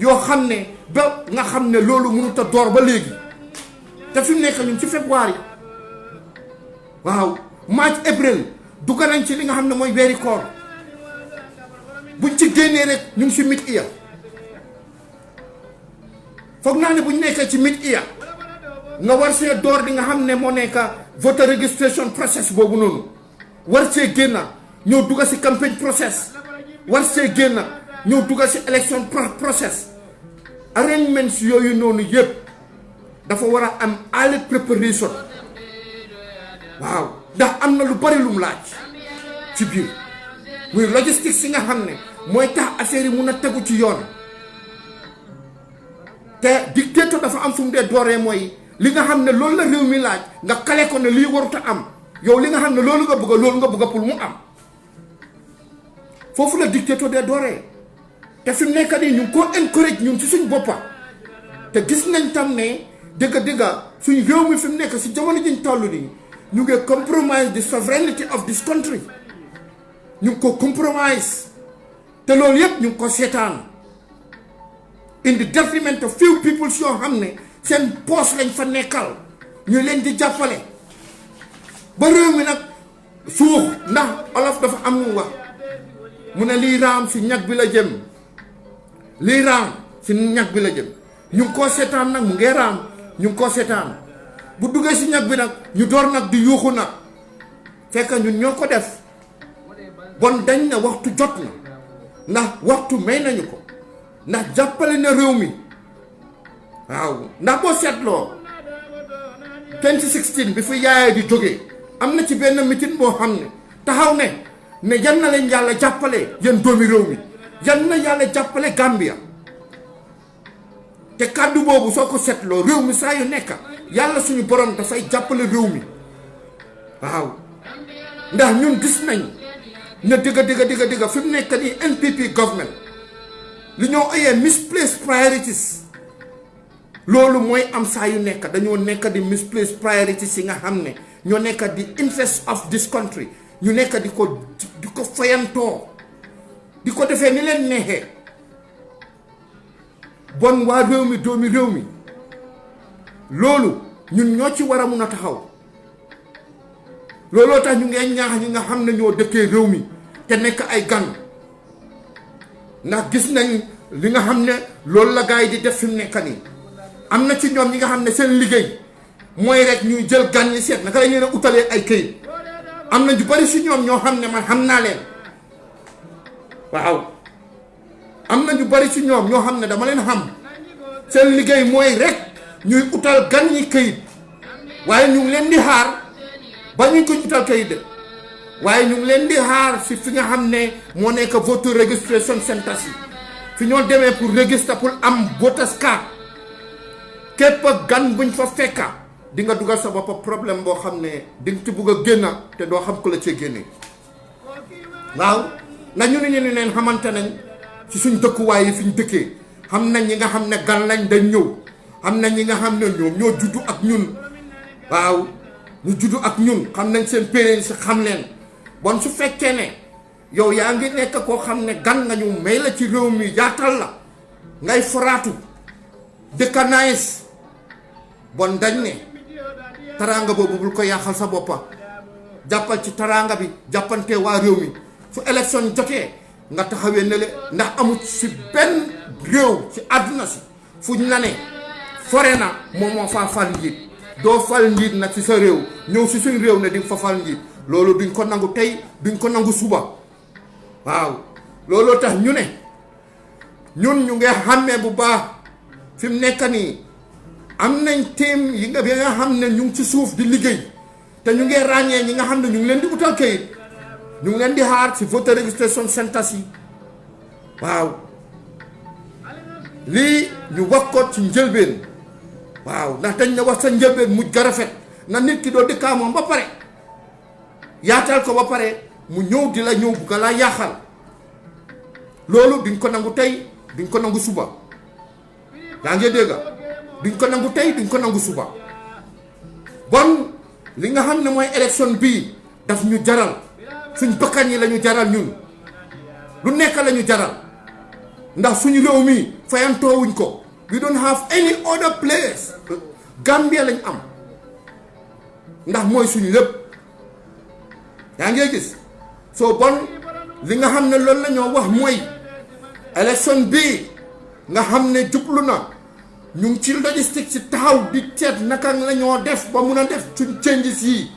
yoo xam ne ba nga xam ne loolu mënut a door ba léegi te fi mu nekk ñun ci février waaw mars avril dugg nañ ci li nga xam ne mooy weeri koor buñ ci génnee rek ñu ngi si mid iya foog naa ne buñ nekkee ci mid iya nga war see door di nga xam ne moo nekk voter registration process boobu noonu war see génna ñëw dugga si campagne process war see génna ñëw dugga si election process arrangements yooyu noonu yëpp dafa war a am early preparation waaw ndax am na lu bari lum laaj ci biir muy logistique si nga xam ne mooy tax affaire yi mun a tegu ci yoon te dictateur dafa am fu mu dee dooree mooy li nga xam ne loolu la réew mi laaj nga kale ko ne lii warut a am yow li nga xam ne loolu nga bëgg pour mu am foofu la dictateur dee dooree te fi mu nekk nii ñu ngi koo encourage ñun ci suñ boppa te gis nañ tam ne dëgga suñ réew mi fi mu nekk si jamono jiñ toll nii ñu ngi compromise the sovereignty of this country ñu ngi ko compromise te loolu yëpp ñu ngi ko seetaan in the detriment of few people yoo xam ne seen poos lañ fa nekkal ñu leen di jàppale ba réew mi nag suux ndax olof dafa am lu wax mu ne lii raam si ñag bi la jëm lii raam si ñag bi la jëm ñu ngi koo seetaan nag mu ngee raam ñu ngi koo seetaan bu duggee si ñag bi nag ñu door nag di yuuxu nag fekk ñun ñoo ko def bon dañ na waxtu jot na ndax waxtu may nañu ko ndax jàppale na réew mi waaw ndax boo seetloo 2016 bi fi Yaya di jógee am na ci benn meeting boo xam ne taxaw ne yan na leen yàlla jàppale yéen doomi réew mi yan na yàlla jàppale Gambia te kàddu boobu soo ko seetloo réew mi saa yu nekk yàlla suñu borom dafay jàppale réew mi waaw ndax ñun gis nañ ne dëgga fi mu nekk nii NPP government li ñoo oyee misplaced priorities loolu mooy am saa yu nekk dañoo nekk di misplaced priorities yi nga xam ne ñoo nekk di interest of this country ñu nekk di ko fayantoo di ko defee ni leen neexee bon waa réew mi doomi réew mi loolu ñun ñoo ci war a mun a taxaw looloo tax ñu ngeen ñaax ñi nga xam ne ñoo dëkkee réew mi te nekk ay gan ndax gis nañ li nga xam ne loolu la gars yi di def fi mu nekk nii am na ci ñoom ñi nga xam ne seen liggéey mooy rek ñuy jël gan ñi seet naka la ñu leen utalee ay këyit am na ñu bari si ñoom ñoo xam ne man xam naa leen waaw am na ñu bari si ñoom ñoo xam ne dama leen xam seen liggéey mooy rek ñuy utal gan ñi këyit waaye ñu ngi leen di xaar ba ñu ko utal këyit de waaye ñu ngi leen di xaar si fi nga xam ne moo nekk voter registration centers yi fi ñoo demee pour register pour am voters card képp gan buñ fa fekka di nga dugal sa bopp problème boo xam ne di nga ci bugg a génn te doo xam ko la cee génne waaw ndax ñu ne ñu leen xamante nañ ci suñ dëkkuwaay yi fi ñu dëkkee xam nañ ñi nga xam ne gan lañ dañ ñëw xam nañ ñi nga xam ne ñoom ñoo juddu ak ñun waaw ñu juddu ak ñun xam nañ seen parents si xam leen bon su fekkee ne yow yaa ngi nekk koo xam ne gan nga ñu may la ci réew mi yaatal la ngay foraatu dëkka nice bon dañ ne taraanga boobu bul ko yàqal sa boppa jàppal ci taraanga bi jàppante waa réew mi fu élection jotee nga taxawee ne le ndax amut si benn réew ci àdduna si fuñ la ne fore na moom moo faa fal njiit doo fal njiit nag ci sa réew ñëw si suñ réew ne di fa fal njiit loolu duñ ko nangu tey duñ ko nangu suba waaw looloo tax ñu ne ñun ñu ngi xàmmee bu baax fi mu nekk nii am nañ team yi nga xam ne ñu ngi ci suuf di liggéey te ñu ngi ràññee ñi nga xam ne ñu ngi leen di utal kayit ñu ngi leen di xaar ci voter registration centers yi waaw lii ñu wax ko ci njëlbeen waaw ndax dañ ne wax sa njëlbeen mujj ga rafet na nit ki doo dëkkaa moom ba pare yaatal ko ba pare mu ñëw di la ñëw bugga laa yaaxal loolu duñ ko nangu tey duñ ko nangu suba yaa ngi dégg duñ ko nangu tey duñ ko nangu suba bon li nga xam ne mooy élection bii daf ñu jaral suñ bakkan yi la ñu jaral ñun lu nekk la ñu jaral ndax suñu réew mi fayantoowuñ ko we don't have any other place Gambia lañ am ndax mooy suñu lépp yaa ngi gis soo bon li nga xam ne loolu la ñoo wax mooy élection bii nga xam ne jublu na ñu ngi ci logistique ci taxaw di seet naka la ñoo def ba mun a def suñ changes yi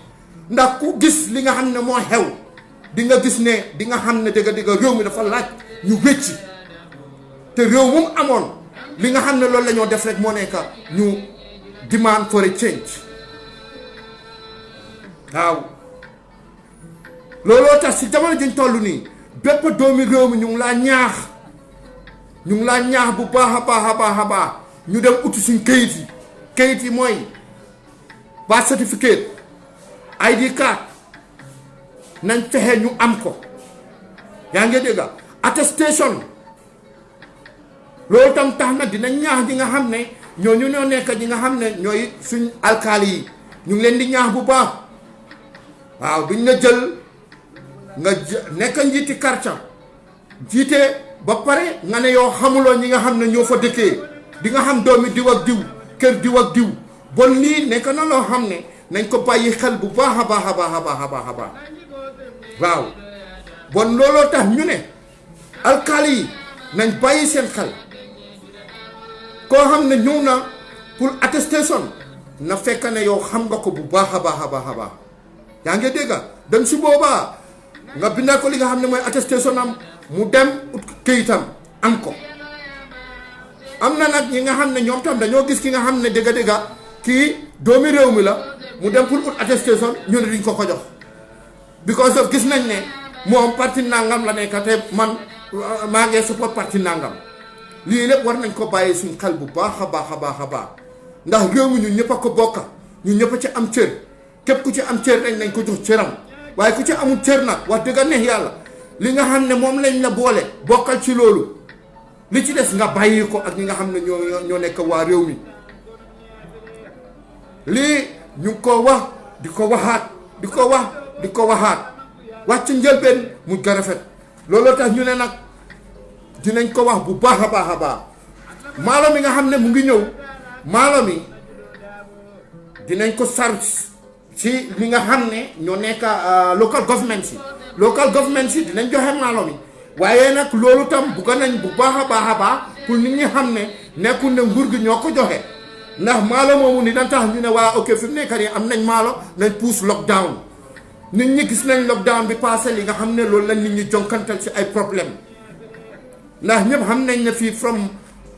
ndax ku gis li nga xam ne moo xew di nga gis ne di nga xam ne dëgg réew mi dafa laaj ñu wécci te réew moom amoon li nga xam ne loolu la ñoo def rek moo nekk ñu demand for a change waaw looloo tax si jamono juñ toll nii bépp doomi réew mi ñu ngi laa ñaax bu baax a baax ñu dem uti suñ kayit yi mooy birth certificate ID card nañ fexe ñu am ko yaa ngi dégg attestation loolu tam tax na dina ñaax ñi nga xam ne ñooñu ñoo nekk ñi nga xam ne ñooy suñ alkaali yi ñu ngi leen di ñaax bu baax waaw duñ la jël nga nekk njiiti quartier jiite ba pare nga ne yow xamuloo ñi nga xam ne ñoo fa dëkkee di nga xam doomi diw ak diw kër diw ak diw bon lii nekk na loo xam ne nañ ko bàyyi xel bu baax a baax waaw bon looloo tax ñu ne alkaali yi nañ bàyyi seen xel koo xam ne ñëw na pour attestation na fekk ne yow xam nga ko bu baax a baax yaa ngi dégg dem si boobaa nga bindal ko li nga xam ne mooy attestation am mu dem ut këyitam am ko am na nag ñi nga xam ne ñoom tam dañoo gis ki nga xam ne dëgg kii doomi réew mi la mu dem pour ut attestation ñu ne duñ ko jox because of gis nañ ne moom parti nangam la nekk te man maa ngi support parti nangam lii lépp war nañ ko bàyyi suñ xel bu baax a baax ndax réew mi ñun ñëpp a ko bokka ñun ñëpp a ci am cër képp ku ci am cër rek nañ ko jox cëram waaye ku ci amul cër nag wax dëgg neex yàlla li nga xam ne moom lañ la boole bokkal ci loolu li ci des nga bàyyi ko ak ñi nga xam ne ñoo nekk waa réew mi lii ñu ko wax di ko waxaat wax ci njëlbeen mu gën a rafet looloo tax ñu ne nag dinañ ko wax bu baax a baax maalo mi nga xam ne mu ngi ñëw maalo mi dinañ ko sar ci li nga xam ne ñoo nekk local government si dinañ joxe maalo mi waaye nag loolu tam bugga nañ bu baax a baax pour nit ñi xam ne nekkul ne nguur gi ñoo ko joxe ndax maalo moomu ni dañ tax ñu ne waa ok fi mu nekk nii am nañ maalo nañ puus lockdown nit ñi gis nañ lockdown bi passé li nga xam ne loolu la nit ñi jonkantal ci ay problème ndax ñëpp xam nañ ne fii from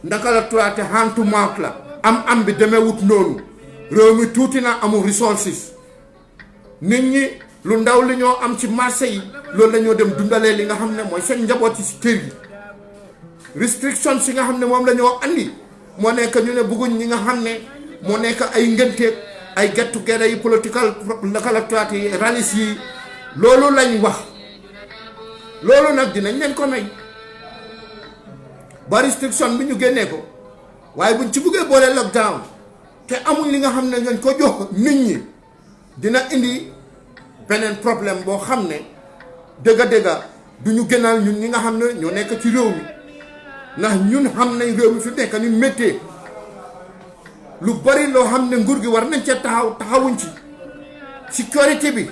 ndaka la turaate hand to mouth la am bi demee wut noonu réew mi tuuti na amul resources nit ñi lu ndaw li ñoo am ci marché yi loolu la ñoo dem dundalee li nga xam ne mooy seen njaboot yi si kër yi restriction si nga xam ne moom la ñoo andi moo nekk ñu ne bëgguñ ñi nga xam ne moo nekk ay ngënteeg ay get together yi political ndaka la turaate yi rallies yi loolu lañ wax loolu nag dinañ leen ko may ba restriction bi ñu génnee ko waaye buñ ci buggee boole lockdown te amuñ li nga xam ne ngañ ko jox nit ñi dina indi beneen problème boo xam ne dëgga du ñu gënal ñun ñi nga xam ne ñoo nekk ci réew mi ndax ñun xam nañ réew mi fi nekk ni méttee lu bari loo xam ne nguur gi war nañ cee taxawuñ ci sécurité bi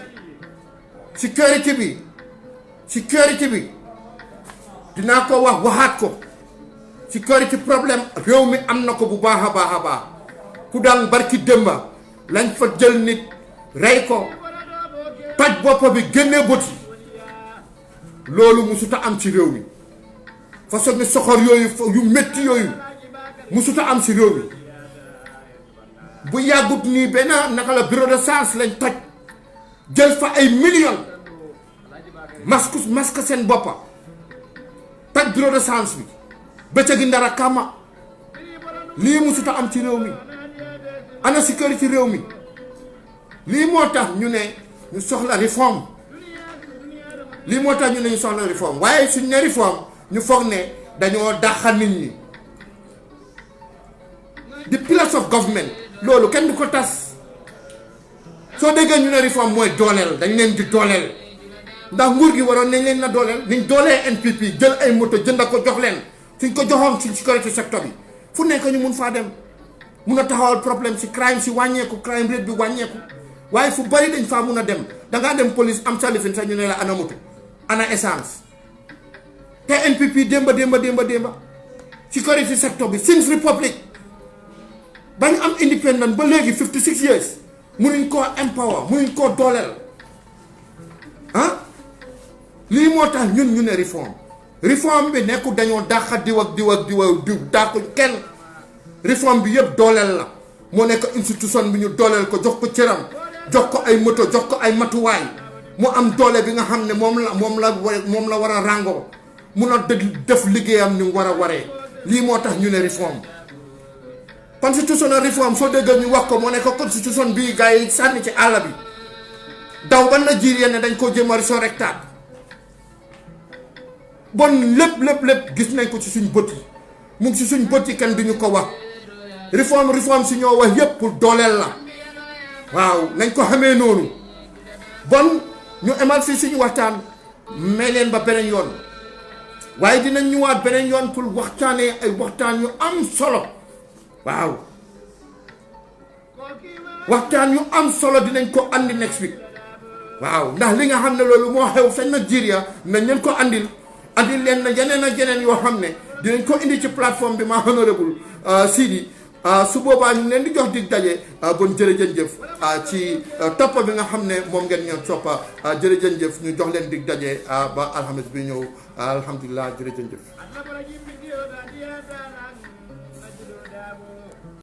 dinaa ko waxaat ko sécurité problème réew mi am na ko bu baax a baax ku daan barki démba lañ fa jël nit rey ko toj bopp bi génnee bët yi loolu musuta am ci réew mi façon ni soxor yooyu yu métti yooyu musuta am ci réew mi bu yàggut nii benn naka la bureau de change lañ toj jël fa ay millions masque seen boppa toj bureau de change bi bëccëgi ndara kama lii musuta am ci réew mi ana sécurité réew mi lii moo tax ñu ne ñu soxla réforme lii moo tax ñu ne ñu soxla réforme waaye suñ ne réforme ñu foog ne dañoo dàqa nit ñi the pillars of government loolu kenn du ko tas soo déggee ñu ne réforme mooy dooleel dañ leen di dooleel ndax nguur gi waroon nañ leen na dooleel niñ doolee NPP jël ay moto jënd ko jox leen suñ ko joxoon ci sécurité secteur bi fu nekk ñu mun faa dem mun a taxawal problème si crime si wàññeeku crime rate bi wàññeeku waaye fu bari dañ faa mun a dem dangaa dem police am salifin sax ñu ne la ana moto ana essence te NPP démba sécurité secteur bi since republic bañ am independent ba léegi 56 years munuñ koo empower munuñ koo dooleel ah lii moo tax ñun ñu ne réforme bi nekku dañoo dàqa diw dàqu kenn réforme bi yëpp dooleel la moo nekk institution bi ñu dooleel ko jox ko cëram jox ko ay moto jox ko ay matuwaay mu am doole bi nga xam ne moom la war a ràngoo mun a def liggéeyam ni mu war a waree lii moo tax ñu ne réforme constitutional réforme soo dégg ñu wax ko moo nekk constitution bii gars yi sànni ci àll bi daw ba Nigeria ne dañ koo jéem a resurrectaat bon lépp gis nañ ko ci suñ bët yi mu ngi ci suñ bët yi kenn duñu ko wax réforme si ñoo wax yépp pour dooleel la waaw nañ ko xamee noonu bon ñu emal fii suñu waxtaan may leen ba beneen yoon waaye dinañ ñëwaat beneen yoon pour waxtaanee ay waxtaan yu am solo waaw waxtaan yu am solo dinañ ko andi next week waaw ndax li nga xam ne loolu moo xew sa Nigeria nañ leen ko andil leen na yeneen ak yeneen yoo xam ne dinañ ko indi ci plateforme bi ma honorable Sidi su boobaa ñu leen di jox dig daje bon jërëjëf ci topp bi nga xam ne moom ngeen ñoo toppa jërëjëf ñu jox leen dig daje ba alxames bi ñëw alhamdulilah jërëjëf